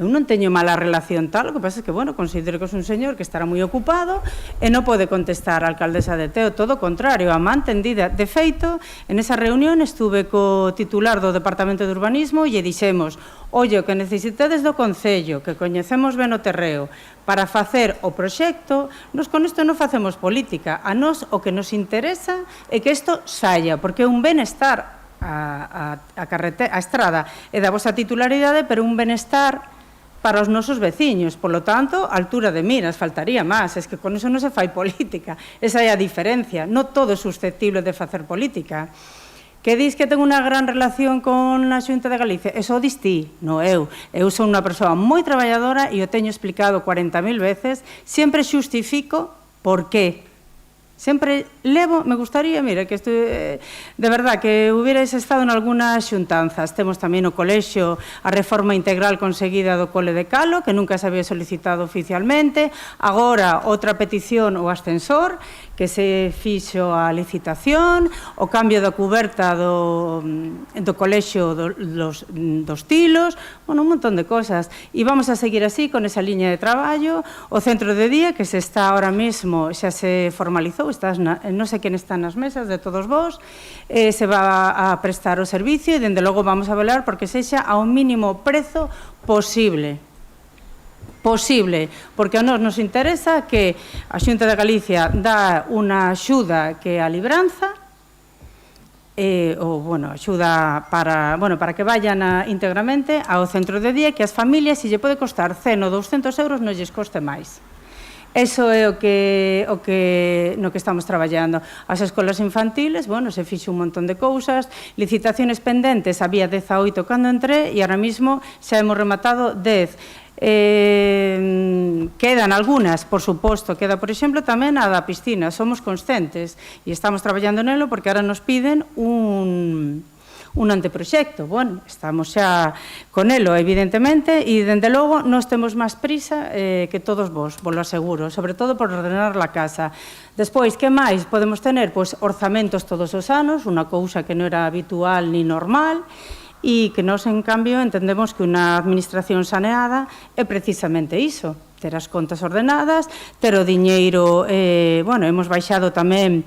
Eu non teño mala relación tal, o que pasa é que, bueno, considero que é un señor que estará moi ocupado e non pode contestar a alcaldesa de Teo, todo o contrario, a man tendida. De feito, en esa reunión estuve co titular do Departamento de Urbanismo e lle dixemos, oye, o que necesitades do Concello, que coñecemos ben o terreo, para facer o proxecto, nos con isto non facemos política. A nós o que nos interesa é que isto saia, porque é un benestar a estrada é da vosa titularidade, pero un benestar para os nosos veciños, polo tanto, altura de miras, faltaría máis, es que con eso non se fai política, esa é a diferencia, non todo é susceptible de facer política. Que dis que ten unha gran relación con a Xunta de Galicia? Eso o dis ti, non eu. Eu son unha persoa moi traballadora e o teño explicado 40.000 veces, sempre xustifico por qué. Sempre levo, me gustaría, mira, que de verdad, que hubierais estado en algunhas xuntanzas. Temos tamén o colexio, a reforma integral conseguida do Cole de Calo, que nunca se había solicitado oficialmente. Agora, outra petición, o ascensor, que se fixo a licitación, o cambio da cuberta do colexio dos Tilos, bueno, un montón de cosas. E vamos a seguir así, con esa liña de traballo. O centro de día, que se está ahora mesmo, xa se formalizou, non sei quen está nas mesas de todos vós, se va a prestar o servicio e, dende logo, vamos a velar porque sexa ao mínimo prezo posible, porque a nós nos interesa que a Xunta de Galicia dá unha axuda que é a libranza, axuda para que vayan íntegramente ao centro de día, que as familias, se lle pode costar 100 ou 200 euros, non lles coste máis. Eso é no que estamos traballando. As escolas infantiles, se fixo un montón de cousas, licitaciones pendentes, había 18 cando entré e ahora mismo xa hemos rematado 10. Quedan algunhas, por suposto, queda, por exemplo, tamén a da piscina, somos conscientes e estamos traballando nelo porque ahora nos piden un un anteproxecto. Bueno, estamos xa con elo, evidentemente, e, dende logo, nós temos máis prisa que todos vos, vos lo aseguro, sobre todo por ordenar a casa. Despois, que máis podemos tener? Pois orzamentos todos os anos, unha cousa que non era habitual ni normal, e que nós, en cambio, entendemos que unha administración saneada é precisamente iso, ter as contas ordenadas, ter o diñeiro, bueno, hemos baixado tamén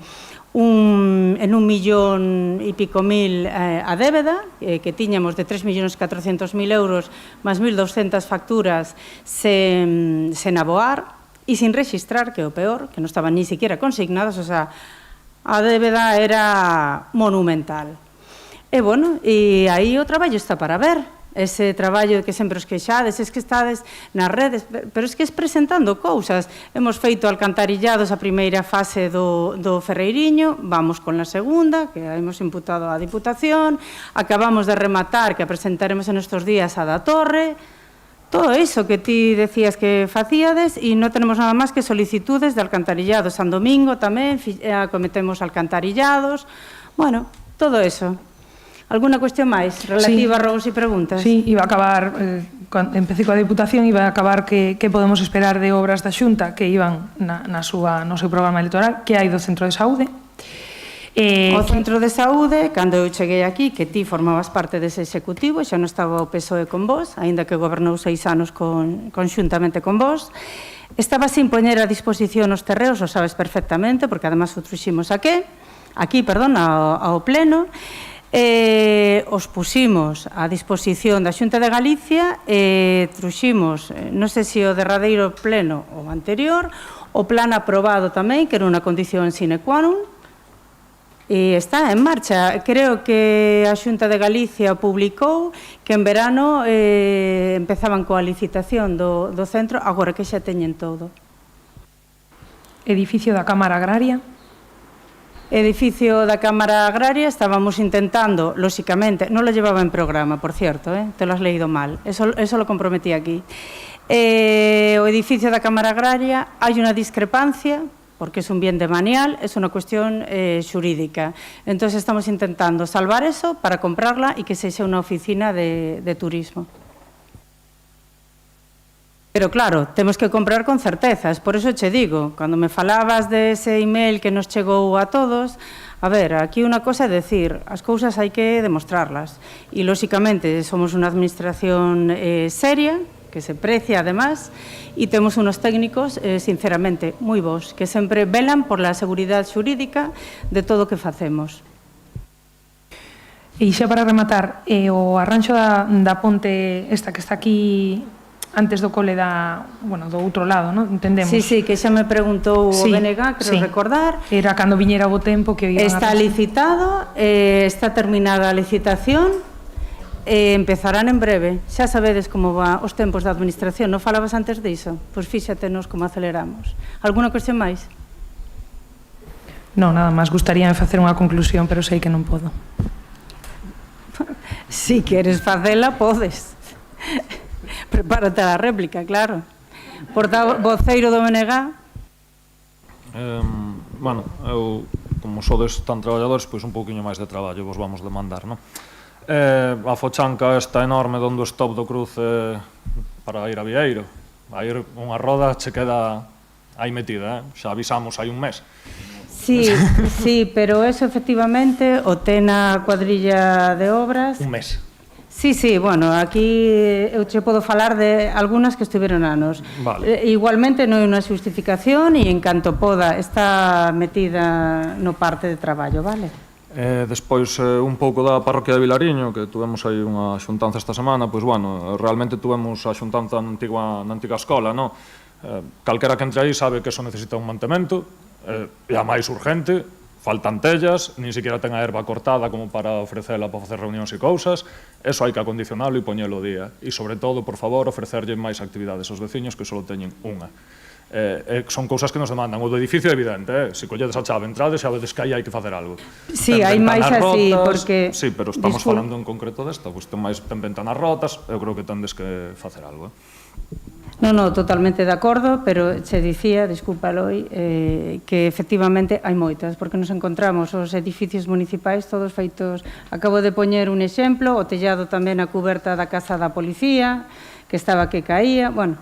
en 1,000,000 e pico a débeda, que tiñamos de 3,400,000 euros máis 1.200 facturas sen aboar e sin registrar, que é o peor, que non estaban ni siquiera consignadas, o sea, a débeda era monumental. E, bueno, e aí o traballo está para ver. Ese traballo que sempre os queixades, es que estades nas redes, pero es que es presentando cousas. Hemos feito alcantarillados a primeira fase do Ferreiriño, vamos con a segunda, que hemos imputado á Diputación, acabamos de rematar, que a presentaremos en estes días a da Torre, todo iso que ti decías que facíades, e non tenemos nada máis que solicitudes de alcantarillados. San Domingo tamén acometemos alcantarillados, bueno, todo eso. Alguna cuestión máis relativa a rogos e preguntas? Sí, iba a acabar, empecé coa Diputación, iba a acabar que podemos esperar de obras da Xunta que iban no seu programa electoral, que hai do Centro de Saúde. O Centro de Saúde, cando eu cheguei aquí, que ti formabas parte dese executivo, xa non estaba o PSOE con vos, aínda que gobernou 6 anos conxuntamente con vos, estaba sin poñer a disposición os terreos, o sabes perfectamente, porque además o truximos aquí, ao Pleno, os pusimos a disposición da Xunta de Galicia e truximos, non sei se o derradeiro pleno ou anterior, o plan aprobado tamén, que era unha condición sine qua non, e está en marcha. Creo que a Xunta de Galicia publicou que en verano empezaban coa licitación do centro, agora que xa teñen todo. Edificio da Cámara Agraria. Edificio da Cámara Agraria, estábamos intentando, lóxicamente, non lo llevaba en programa, por cierto, te lo has leído mal, eso lo comprometí aquí. O edificio da Cámara Agraria, hai unha discrepancia, porque es un bien demanial, es unha cuestión xurídica. Entón, estamos intentando salvar eso para comprarla e que sexa unha oficina de turismo. Pero claro, temos que comprar con certezas, por eso che digo, cando me falabas de ese email que nos chegou a todos, a ver, aquí unha cosa é decir, as cousas hai que demostrarlas, e lóxicamente somos unha administración seria, que se precia además, e temos unos técnicos, sinceramente, moi bons, que sempre velan por la seguridade xurídica de todo o que facemos. E xa para rematar, o arranxo da ponte esta que está aquí antes do cole do outro lado, non? Entendemos. Sí, que xa me preguntou o BNG, creo recordar. Era cando viñera o tempo que o iban a... Está licitado, está terminada a licitación, empezarán en breve. Xa sabedes como va os tempos da administración, non falabas antes diso? Pois fíxatenos como aceleramos. Alguna cuestión máis? Non, nada máis, gustaría facer unha conclusión, pero sei que non podo. Si queres facela, podes. Prepárate a réplica, claro. Voceiro do BNG. Bueno, eu, como sodes tan traballadores, pois un pouquiño máis de traballo vos vamos demandar, non? A fochanca esta enorme donde o stop do cruce para ir a Vieiro. A ir unha roda che queda aí metida, xa avisamos hai un mes. Sí, pero eso efectivamente o ten a cuadrilla de obras. Un mes. Sí, bueno, aquí eu che podo falar de algunhas que estiveron anos. Vale. Igualmente non é unha xustificación e en canto poda está metida no parte de traballo, vale? Despois, un pouco da parroquia de Vilariño, que tuvemos aí unha xuntanza esta semana, pois, bueno, realmente tuvemos a xuntanza na antiga escola, non? Calquera que entre aí sabe que eso necesita un mantemento, e a máis urgente, faltan tellas, nin siquiera ten a erva cortada como para ofrecela para facer reunións e cousas, eso hai que acondicionalo e poñelo o día. E, sobre todo, por favor, ofrecerlle máis actividades aos veciños que só teñen unha. Son cousas que nos demandan. O do edificio é evidente, se colledes a chave entrade, xa vedes que aí hai que facer algo. Sí, hai máis así, porque... Sí, pero estamos falando en concreto desta, pois ten ventanas rotas, eu creo que tendes que facer algo. Non, totalmente de acordo, pero che dicía, disculpa Eloi, que efectivamente hai moitas, porque nos encontramos os edificios municipais todos feitos, acabo de poñer un exemplo, o tellado tamén a cuberta da casa da policía, que estaba que caía, bueno,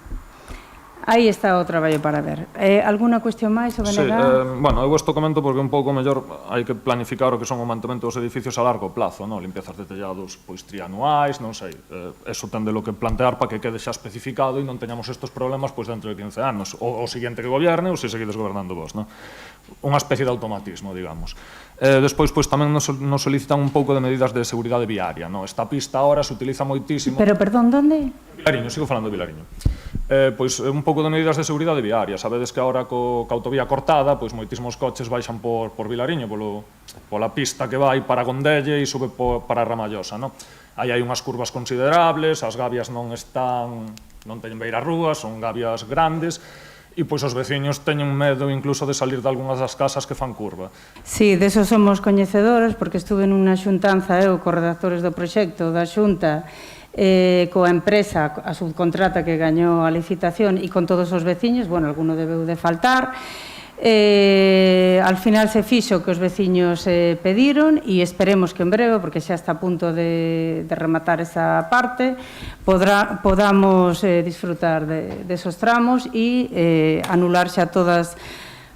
aí está o traballo para ver. Alguna cuestión máis, o Sí, Benegal? bueno, eu isto comento porque un pouco mellor hai que planificar o que son o mantemento dos edificios a largo plazo, non? Limpiezas de tellados pois trianuais, non sei, eso ten de lo que plantear para que quede xa especificado e non teñamos estos problemas pois dentro de 15 anos, o seguinte que gobierne ou se seguides gobernando vos, non? Unha especie de automatismo, digamos. Despois, pois, tamén nos solicitan un pouco de medidas de seguridade viaria, non? Esta pista ahora se utiliza moitísimo... Pero, perdón, donde? Vilariño, sigo falando de Vilariño. Pois un pouco de medidas de seguridade viaria. Sabedes que agora co autovía cortada, pois moitísimos coches baixan por Vilariño, pola pista que vai para Gondelle e sube para Ramallosa, non? Aí hai unhas curvas considerables, as gavias non teñen beira rúas, son gavias grandes, e pois os veciños teñen medo incluso de salir de algunhas das casas que fan curva. Sí, deso somos coñecedores, porque estuve nunha xuntanza, co redactores do proxecto da xunta, coa empresa, a subcontrata que gañou a licitación e con todos os veciños, bueno, alguno debeu de faltar, al final se fixo que os veciños pediron e esperemos que en breve, porque xa está a punto de rematar esa parte, podamos disfrutar desos tramos e anular xa todas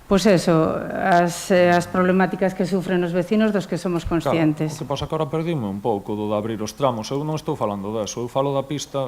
pois eso, as problemáticas que sufren os vecinos dos que somos conscientes. Claro, o que pasa que agora perdime un pouco do de abrir os tramos. Eu non estou falando deso, eu falo da pista,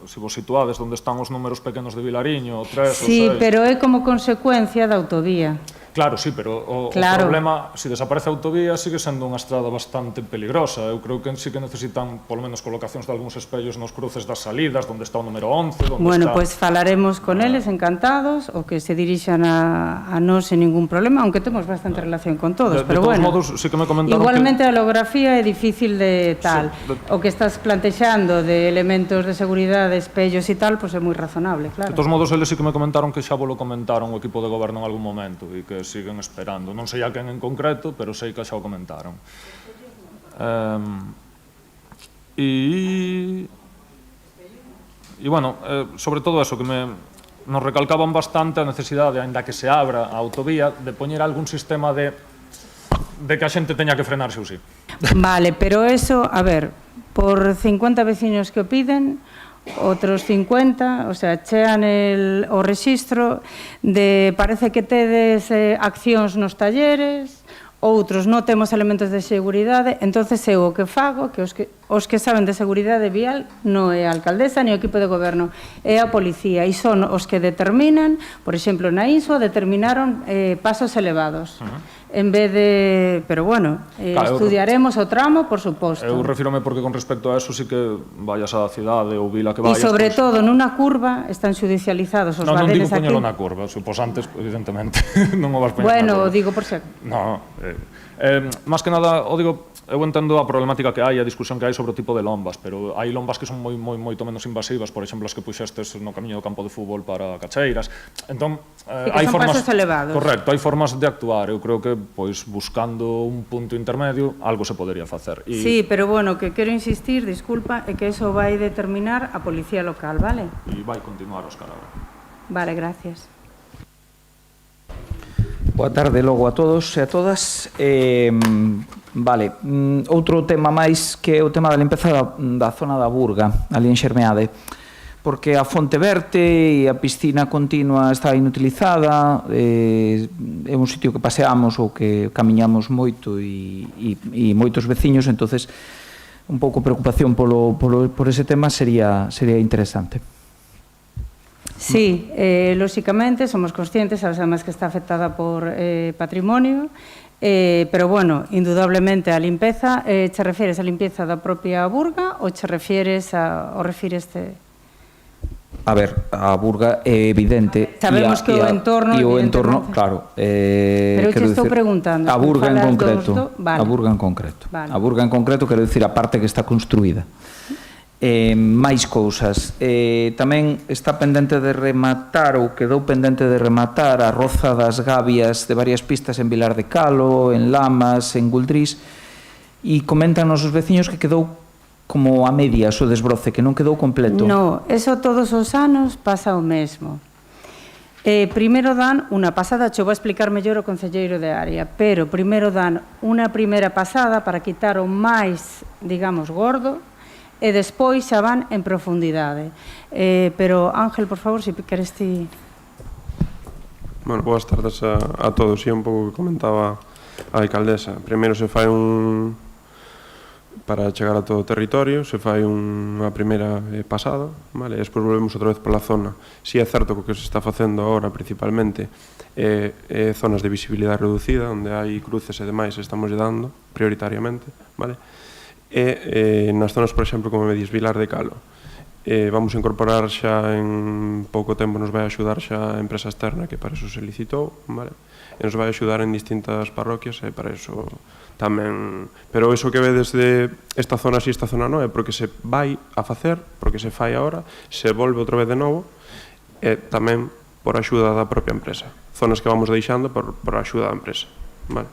se vos situades onde están os números pequenos de Vilariño, o 3, o 6... Sí, pero é como consecuencia da autovía. Claro, sí, pero o problema, se desaparece a autovía, sigue sendo unha estrada bastante peligrosa. Eu creo que sí que necesitan, polo menos, colocacións de algúns espellos nos cruces das salidas, onde está o número 11, Bueno, pois falaremos con eles, encantados, o que se dirixan a nós sen ningún problema, aunque temos bastante relación con todos, pero bueno. De todos modos, sí que me comentaron igualmente a holografía é difícil de tal. O que estás plantexando de elementos de seguridade, espellos e tal, pois é moi razonable, claro. De todos modos, eles sí que me comentaron que xa vos lo comentaron o equipo de goberno en algún momento e que siguen esperando. Non sei a quen en concreto, pero sei que xa o comentaron. E bueno, sobre todo eso, que nos recalcaban bastante a necesidade, ainda que se abra a autovía, de poñer algún sistema de que a xente teña que frenarse ou sí. Vale, pero eso, a ver, por 50 veciños que o piden, outros 50, o sea, chean o rexistro de parece que tedes accións nos talleres, outros non temos elementos de seguridade, entonces eu o que fago, que os que saben de seguridade vial non é a alcaldesa ni o equipo de goberno, é a policía, e son os que determinan, por exemplo, na INSO determinaron pasos elevados. En vez de... Pero bueno, estudiaremos o tramo, por suposto. Eu refírome porque con respecto a eso sí que vayas á cidade ou vila que vayas... E sobre todo, nunha curva están judicializados os badeles aquí. Non digo poñelo na curva, supos antes, evidentemente, non o vas poñer na curva. Bueno, digo por ser... Non, máis que nada, o digo, eu entendo a problemática que hai, a discusión que hai sobre o tipo de lombas, pero hai lombas que son moito menos invasivas, por exemplo, as que puxestes no camiño do campo de fútbol para Cacheiras. Entón, hai formas... pasos elevados. Correcto, hai formas de actuar. Eu creo que, pois, buscando un punto intermedio, algo se podería facer. Sí, pero bueno, que quero insistir, disculpa, é que eso vai determinar a policía local, vale? E vai continuar, Óscar, agora. Vale, gracias. Boa tarde logo a todos e a todas. Vale, outro tema máis que o tema da limpeza da zona da Burga, ali en Xermeade, porque a fonte verte e a piscina continua está inutilizada, é un sitio que paseamos ou que camiñamos moito e moitos veciños, entonces un pouco preocupación por ese tema sería interesante. Sí, lóxicamente, somos conscientes, además que está afectada por patrimonio, pero, bueno, indudablemente a limpeza, che refieres a limpeza da propia Burga ou che refieres ao refireste? A ver, a Burga é evidente. Sabemos que o entorno... E o entorno, claro. Pero te estou preguntando. A Burga en concreto. A Burga en concreto. A Burga en concreto, quero dicir, a parte que está construída. Máis cousas. Tamén está pendente de rematar, ou quedou pendente de rematar, a roza das gavias de varias pistas en Vilar de Calo, en Lamas, en Guldrís, e comentan os veciños que quedou como a medias o desbroce, que non quedou completo. No, eso todos os anos pasa o mesmo. Primeiro dan unha pasada, che vou explicar mellor o concelleiro de área, pero primeiro dan unha primeira pasada para quitar o máis, digamos, gordo, e despois xa van en profundidade. Pero, Ángel, por favor, se queres ti... Bueno, boas tardes a todos. E un pouco que comentaba a alcaldesa. Primeiro se fai para chegar a todo o territorio, se fai unha primeira pasada, vale? E despois volvemos outra vez pola zona. Si é certo que o que se está facendo agora principalmente é zonas de visibilidade reducida, onde hai cruces e demais, estamos dando prioritariamente, vale? E nas zonas, por exemplo, como me dis, Vilar de Calo, vamos a incorporar xa en pouco tempo, nos vai axudar xa a empresa externa que para eso se licitou, vale? E nos vai axudar en distintas parroquias e para eso tamén, pero iso que vedes de esta zona sí, esta zona non, é porque se vai a facer, porque se fai agora, se volve outra vez de novo, e tamén por axuda da propia empresa. Zonas que vamos deixando por axuda da empresa, vale?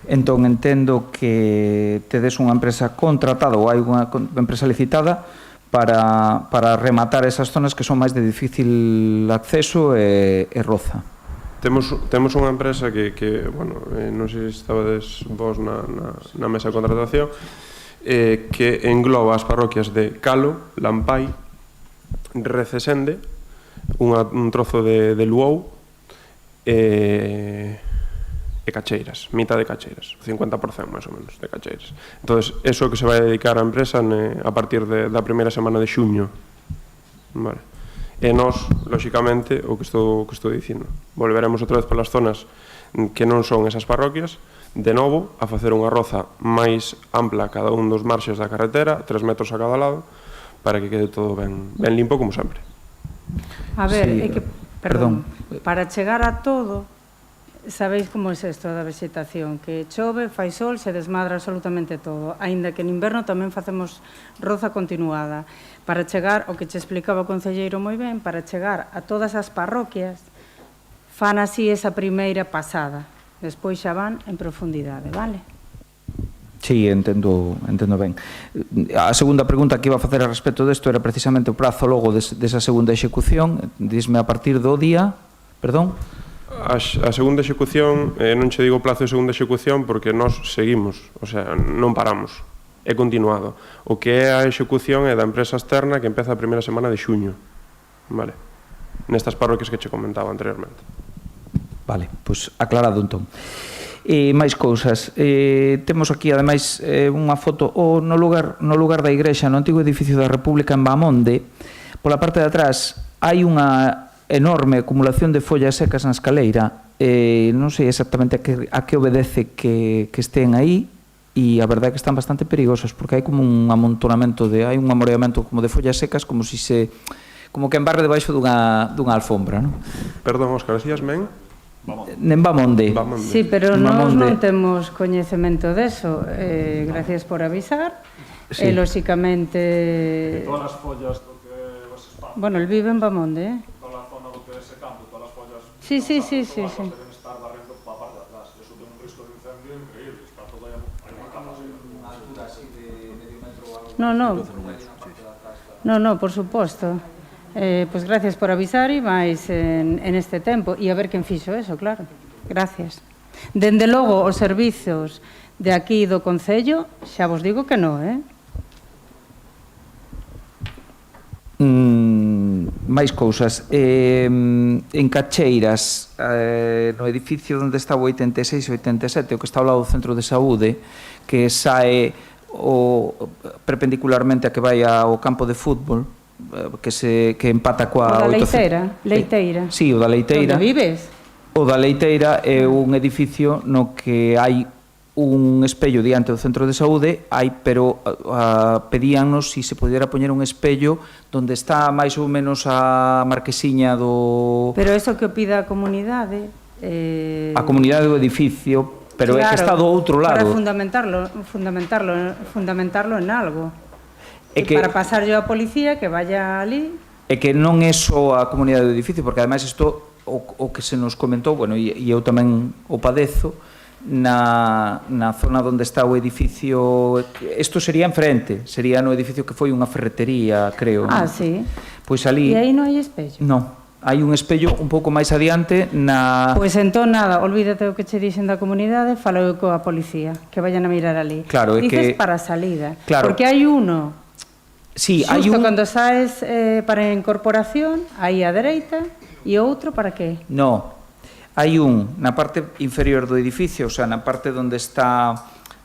Entón, entendo que tedes unha empresa contratada ou hai unha empresa licitada para rematar esas zonas que son máis de difícil acceso e roza. Temos unha empresa que bueno, non sei se estabades vos na mesa de contratación, que engloba as parroquias de Calo, Lampai, Recesende, un trozo de Luou e Cacheiras, mitad de Cacheiras, 50% máis ou menos de Cacheiras. Entón, eso que se vai dedicar a empresa a partir da primeira semana de xuño, vale? E nós, lóxicamente, o que estou dicindo, volveremos outra vez polas zonas que non son esas parroquias, de novo, a facer unha roza máis ampla cada un dos marxes da carretera, 3 metros a cada lado, para que quede todo ben limpo, como sempre. A ver, Sí, é que, perdón, para chegar a todo, sabéis como é isto da vegetación, que chove, fai sol, se desmadra absolutamente todo, aínda que en inverno tamén facemos roza continuada. Para chegar, o que che explicaba o concelleiro moi ben, para chegar a todas as parroquias, fan así esa primeira pasada, despois xa van en profundidade, vale? Sí, entendo ben. A segunda pregunta que iba a facer a respecto desto era precisamente o prazo logo desa segunda execución. Disme a partir do día, perdón? A segunda execución, non che digo plazo de segunda execución porque nós seguimos, o sea, non paramos, é continuado. O que é a execución é da empresa externa que empeza a primeira semana de xuño, vale? Nestas parroquias que che comentaba anteriormente. Vale, pois aclarado entón. Máis cousas. Temos aquí, ademais, unha foto no lugar da igrexa, no antigo edificio da República en Bamonde. Pola parte de atrás hai unha enorme acumulación de follas secas na escaleira. Non sei exactamente a que obedece que estén aí, e a verdade é que están bastante perigosos, porque hai como un amontonamento hai un amoreamento como de follas secas, como que embarre debaixo dunha alfombra, non? Perdón, Óscar, decías men? En Bamonde. Sí, pero nós non temos coñecemento deso. Gracias por avisar. E, lóxicamente... Todas as follas do que vos espanta. Bueno, el vive en Bamonde, Toda a zona do que se campo, todas as follas... Sí. Deben estar barrendo pa parte de atrás. Eso ten un risco de incendio increíble. Está todo aí unha capa así. Unha altura así de medio metro ou algo. No, por suposto. Pois gracias por avisar e máis en este tempo. E a ver quen fixo eso, claro. Gracias. Dende logo, os servizos de aquí do Concello, xa vos digo que non, Máis cousas. En Cacheiras, no edificio onde está o 86 e 87, o que está ao lado do centro de saúde, que sae perpendicularmente a que vai ao campo de fútbol, que empata coa... O da Leiteira. Sí, o da Leiteira. Onde vives? O da Leiteira é un edificio no que hai un espello diante do centro de saúde, pero pedíannos se se pudiera poñer un espello donde está máis ou menos a marquesiña do... Pero eso que o pida a comunidade... A comunidade do edificio, pero claro, é que está do outro lado. Para fundamentarlo en algo. Para pasarlle á policía que vaya ali... É que non é só a comunidade do edificio, porque ademais isto, o que se nos comentou, bueno, e eu tamén o padezo, na zona onde está o edificio. Isto sería enfrente, sería no edificio que foi unha ferretería, creo. Ah, sí. Pois ali... E aí non hai espello? Non. Hai un espello un pouco máis adiante na... Pois entón nada, olvídate o que che dixen da comunidade, falou coa policía, que vayan a mirar ali. Claro, é dices que... para a salida, Claro. porque hai uno, Sí, hai xusto un... cando saes para a incorporación, aí á dereita, e outro para que? No, hai un na parte inferior do edificio, o sea, na parte onde está...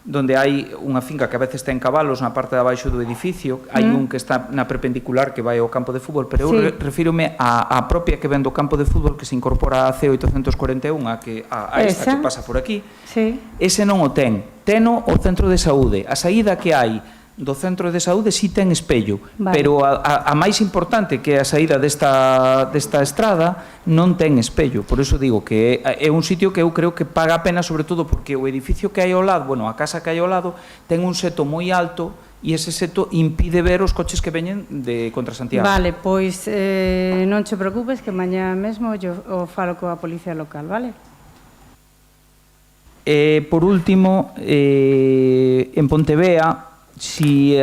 donde hai unha finca que a veces ten cabalos na parte de abaixo do edificio, hai un que está na perpendicular que vai ao campo de fútbol, pero eu refírome á propia que ven do campo de fútbol que se incorpora a C841, a esta que pasa por aquí. Sí. Ese non o ten, teno o centro de saúde. A saída que hai do centro de saúde si ten espello, pero a máis importante que a saída desta estrada non ten espello. Por iso digo que é un sitio que eu creo que paga a pena, sobre todo porque o edificio que hai ao lado, bueno, a casa que hai ao lado, ten un seto moi alto e ese seto impide ver os coches que veñen de contra Santiago. Vale, pois non te preocupes que mañá mesmo o falo coa policía local, vale? Por último, en Pontevea, si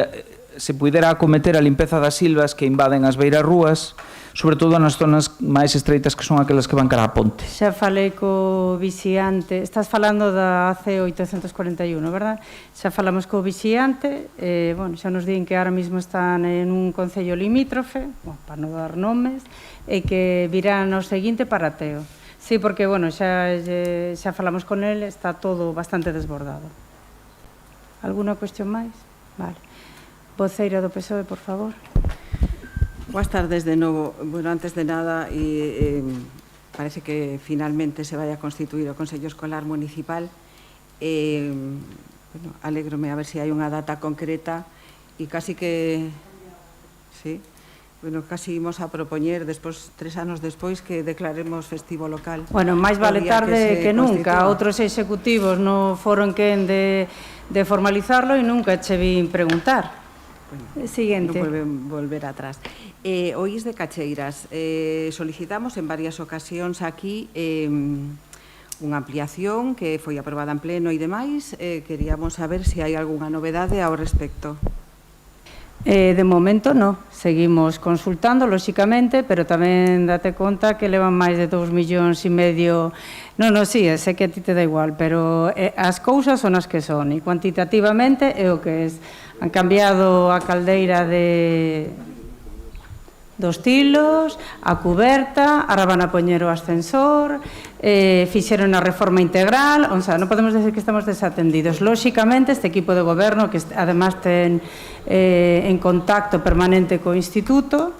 se pudera acometer a limpeza das silvas que invaden as beiras rúas, sobre todo nas zonas máis estreitas que son aquelas que van cara a ponte. Xa falei co vixiante, estás falando da AC841, verdad? Xa falamos co vixiante, bueno, xa nos din que ahora mismo están en un concello limítrofe, bueno, para non dar nomes, e que virán o seguinte para Teo. Sí, porque, bueno, xa falamos con el, está todo bastante desbordado. Alguna cuestión máis? Vale. Voceira do PSOE, por favor. Boas tardes de novo. Bueno, antes de nada, parece que finalmente se vai a constituir o Consello Escolar Municipal. Bueno, alégrome a ver se hai unha data concreta e casi que... Sí, bueno, casi imos a propoñer, despois, 3 anos despois, que declaremos festivo local. Bueno, máis vale tarde que nunca. Outros executivos non foron quen de formalizarlo e nunca che vin preguntar. Bueno, siguiente. Non pueden volver atrás. O IS de Cacheiras. Solicitamos en varias ocasións aquí unha ampliación que foi aprobada en pleno e demais. Queríamos saber se hai algunha novedade ao respecto. De momento non, seguimos consultando, lóxicamente, pero tamén date conta que levan máis de 2,5 millóns. Non, sí, sei que a ti te dá igual, pero as cousas son as que son, e cuantitativamente é o que é. Han cambiado a caldeira dos tilos, a cuberta, ahora van a poñer o ascensor, fixeron a reforma integral, o sea, non podemos decir que estamos desatendidos. Lóxicamente, este equipo de goberno, que además ten en contacto permanente co instituto,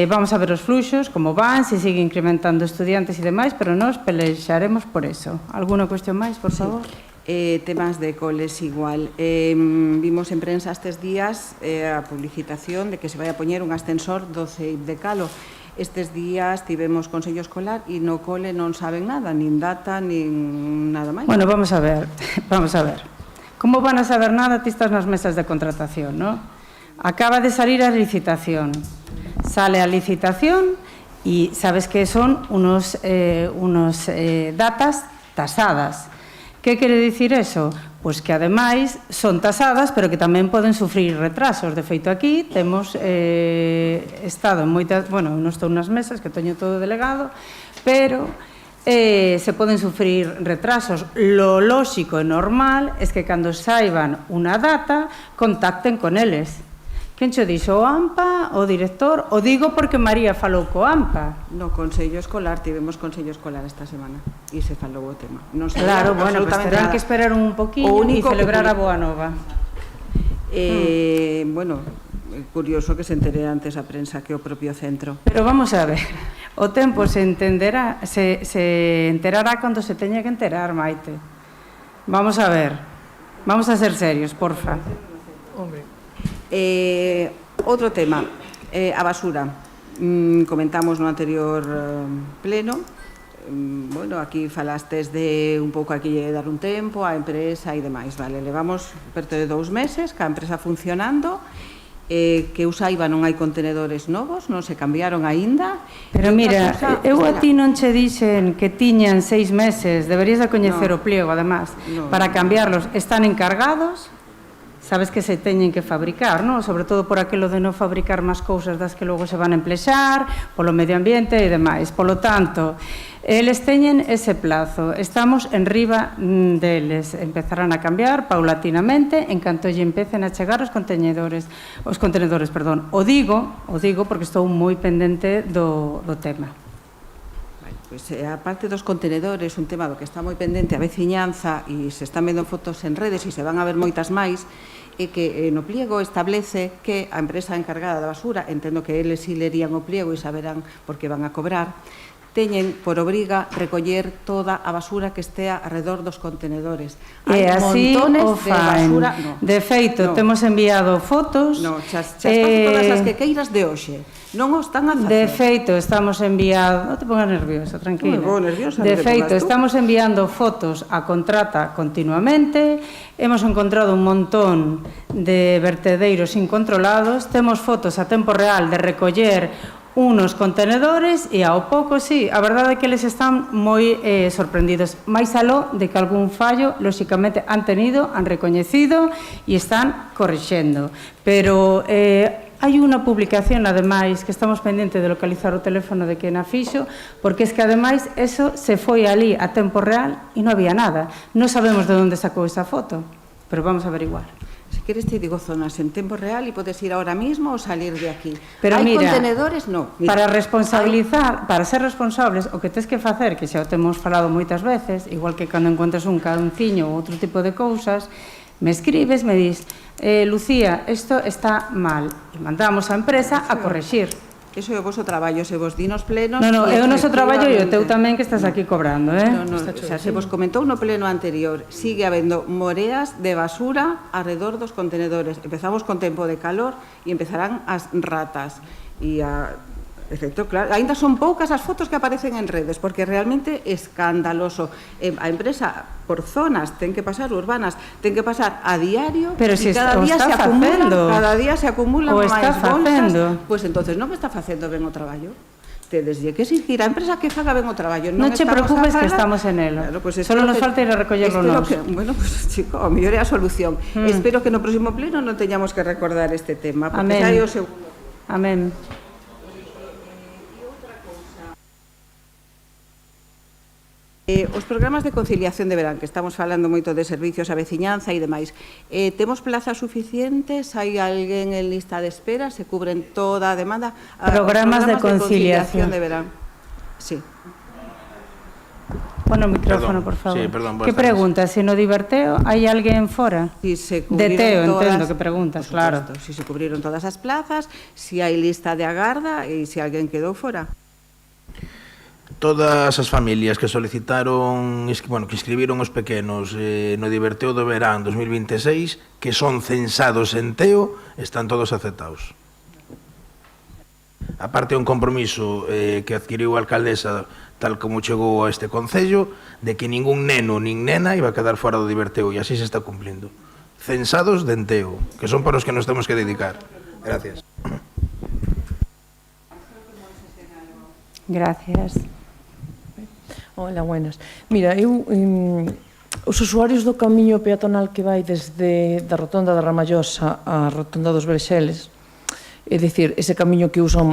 vamos a ver os fluxos, como van, se sigue incrementando estudiantes e demais, pero nós pelexaremos por eso. Alguna cuestión máis, por favor? Temas de coles igual. Vimos en prensa estes días a publicitación de que se vai a poñer un ascensor do CEIP de Calo. Estes días tivemos Consello Escolar e no cole non saben nada, nin data, nin nada máis. Bueno, vamos a ver. Como van a saber nada? Ti estás nas mesas de contratación, non? Acaba de salir a licitación. Sale a licitación e sabes que son unos datas tasadas. Que quere dicir eso? Pois que ademais son tasadas, pero que tamén poden sufrir retrasos. De feito, aquí temos estado en moitas... Bueno, non estou nas mesas, que teño todo delegado, pero se poden sufrir retrasos. Lo lóxico e normal é que cando saiban unha data, contacten con eles. Quen cho dixo? O AMPA, o director? O digo porque María falou co AMPA. No Consello Escolar, tivemos Consello Escolar esta semana e se falou o tema. Claro, bueno, pues terán que esperar un poquinho e celebrar a Boa Nova. Bueno, curioso que se entere antes a prensa que o propio centro. Pero vamos a ver, o tempo se enterará cando se teña que enterar, Maite. Vamos a ver, vamos a ser serios, porfa. Hombre. Outro tema, a basura. Comentamos no anterior pleno. Bueno, aquí falastes de un pouco aquí dar un tempo á empresa e demais, vale? Levamos perto de 2 meses ca empresa funcionando que eu saiba non hai contenedores novos, non se cambiaron aínda. Pero mira, eu a ti non che dixen que tiñan 6 meses, deberías de coñecer o pliego, además, para cambiarlos. Están encargados, sabes que se teñen que fabricar, non? Sobre todo por aquilo de non fabricar máis cousas das que logo se van a emplexar, polo medio ambiente e demais. Polo tanto, eles teñen ese plazo, estamos en riba deles, empezarán a cambiar paulatinamente en canto lle empecen a chegar os contenedores, perdón. O digo porque estou moi pendente do tema. Pois, a parte dos contenedores, un tema do que está moi pendente a veciñanza e se están vendo fotos en redes e se van a ver moitas máis, é que no pliego establece que a empresa encargada da basura, entendo que eles si lerían o pliego e saberán por que van a cobrar, teñen por obriga recoller toda a basura que estea alrededor dos contenedores. E así o faen. De feito, temos enviado fotos. Xa todas as que queiras de hoxe. Non o están a facer. De feito, estamos enviando... Non te pongas nerviosa, tranquila. Non me pongo nerviosa. De feito, estamos enviando fotos a contrata continuamente. Hemos encontrado un montón de vertedeiros incontrolados. Temos fotos a tempo real de recoller unos contenedores e ao pouco, sí, a verdade é que eles están moi sorprendidos. Mais aló de que algún fallo, lóxicamente, han tenido, han recoñecido e están corrixendo. Pero hai unha publicación, ademais, que estamos pendentes de localizar o teléfono de quen a fixo, porque es que, ademais, eso se foi ali a tempo real e non había nada. Non sabemos de onde sacou esa foto, pero vamos a averiguar. Si queres te digo zonas en tempo real e podes ir ahora mismo ou salir de aquí. Pero hai mira, contenedores? No. Mira, para responsabilizar, para ser responsables, o que tens que facer, que xa o temos falado moitas veces, igual que cando encuentras un cadunciño ou outro tipo de cousas, me escribes, me dis, Lucía, isto está mal, e mandamos á empresa a correxir. Eso é o voso traballo, se vos di nos plenos... Non, é o noso traballo e o teu tamén que estás aquí cobrando, se vos comentou no pleno anterior, sigue habendo moreas de basura alrededor dos contenedores. Empezamos con tempo de calor e empezarán as ratas. E efecto, claro, ainda son poucas as fotos que aparecen en redes, porque realmente é escandaloso. A empresa, por zonas, ten que pasar urbanas, ten que pasar a diario, pero si cada día se acumulan máis bolsas, pois entonces non está facendo ben o traballo. Tedeslle que exigir a empresa que faga ben o traballo. Non te preocupes que estamos en elo. Solo nos falta ir a recollerlo nós. Bueno, pues chico, a mellor é a solución. Espero que no próximo pleno non teñamos que recordar este tema, porque xa é o segundo. Amén. Os programas de conciliación de verán, que estamos falando moito de servicios a veciñanza e demais, temos plazas suficientes? Hai alguén en lista de espera? Se cubren toda a demanda? Programas de conciliación de verán. Sí. Pon o micrófono, por favor. Sí, perdón, que pregunta? Se no Diverteo hai alguén fora? Si se de Teo, entendo que preguntas, claro. Si se cubriron todas as plazas, si hai lista de agarda e se alguén quedou fora. Todas as familias que solicitaron, que inscribiron os pequenos no Diverteo do Verán 2026, que son censados en Teo, están todos aceptados. A parte un compromiso que adquiriu a alcaldesa, tal como chegou a este concello, de que ningún neno nin nena iba a quedar fora do Diverteo, e así se está cumplindo. Censados de Teo, que son para os que nos temos que dedicar. Gracias. Gracias. Hola, buenas. Mira, os usuarios do camiño peatonal que vai desde da rotonda da Ramallosa á rotonda dos Verxeles, é dicir, ese camiño que usan,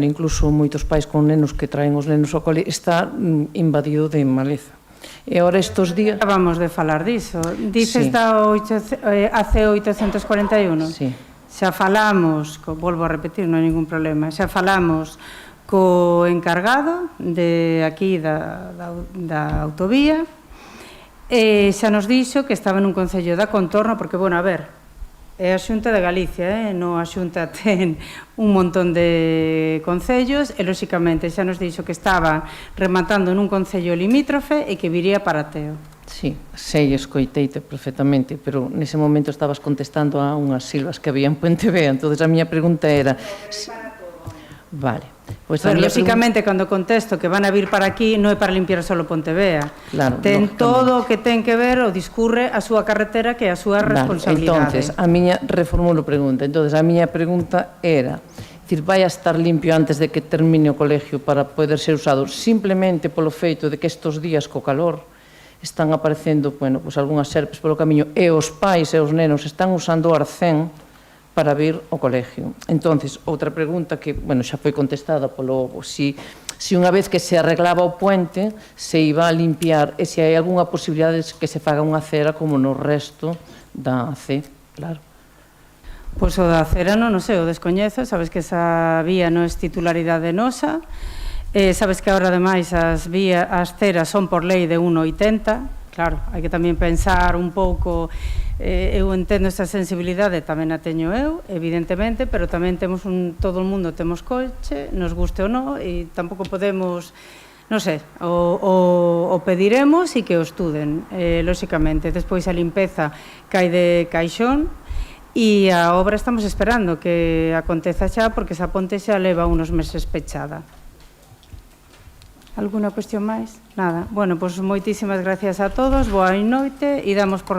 incluso moitos pais con nenos que traen os nenos ao cole, está invadido de maleza. E agora estes días... Acabamos de falar diso. Dices da AC841? Sí. Xa falamos, volvo a repetir, non hai ningún problema, xa falamos co encargado de aquí da autovía e xa nos dixo que estaba nun concello da contorno, porque, a ver, é a Xunta de Galicia, non a Xunta ten un montón de concellos e, lóxicamente, xa nos dixo que estaba rematando nun concello limítrofe e que viría para Teo. Sí, sei, escoiteite perfectamente, pero nese momento estabas contestando a unhas silvas que había en Puente Vea, entón a miña pregunta era... Vale. Pois a Pero, miña lóxicamente, cando contesto que van a vir para aquí, non é para limpiar solo Pontevea. Claro, ten lógicamente. todo o que ten que ver o discurre a súa carretera, que é a súa responsabilidade. Entonces, a miña reformulo pregunta. Entonces, a miña pregunta era, decir, vai a estar limpio antes de que termine o colegio para poder ser usado simplemente polo feito de que estes días co calor están aparecendo, bueno, pues algunhas serpes polo camiño e os pais e os nenos están usando o arcén para vir ao colegio. Entonces, outra pregunta que, bueno, xa foi contestada polo si unha vez que se arreglaba o puente se iba a limpiar e se hai algunha posibilidade de que se faga unha acera como no resto da AC, claro. Pois o da acera non sei, o descoñezo, sabes que esa vía non é titularidade nosa, sabes que agora ademais as ceras son por lei de 1,80, claro, hai que tamén pensar un pouco, eu entendo esta sensibilidade, tamén a teño eu, evidentemente, pero tamén temos todo o mundo temos coche, nos guste ou non, e tampouco podemos, non sei, o pediremos e que o estuden, lóxicamente. Despois a limpeza cae de caixón, e a obra estamos esperando que aconteza xa, porque esa ponte xa leva unos meses pechada. Alguna cuestión máis? Nada. Bueno, pois moitísimas gracias a todos, boa noite, e damos por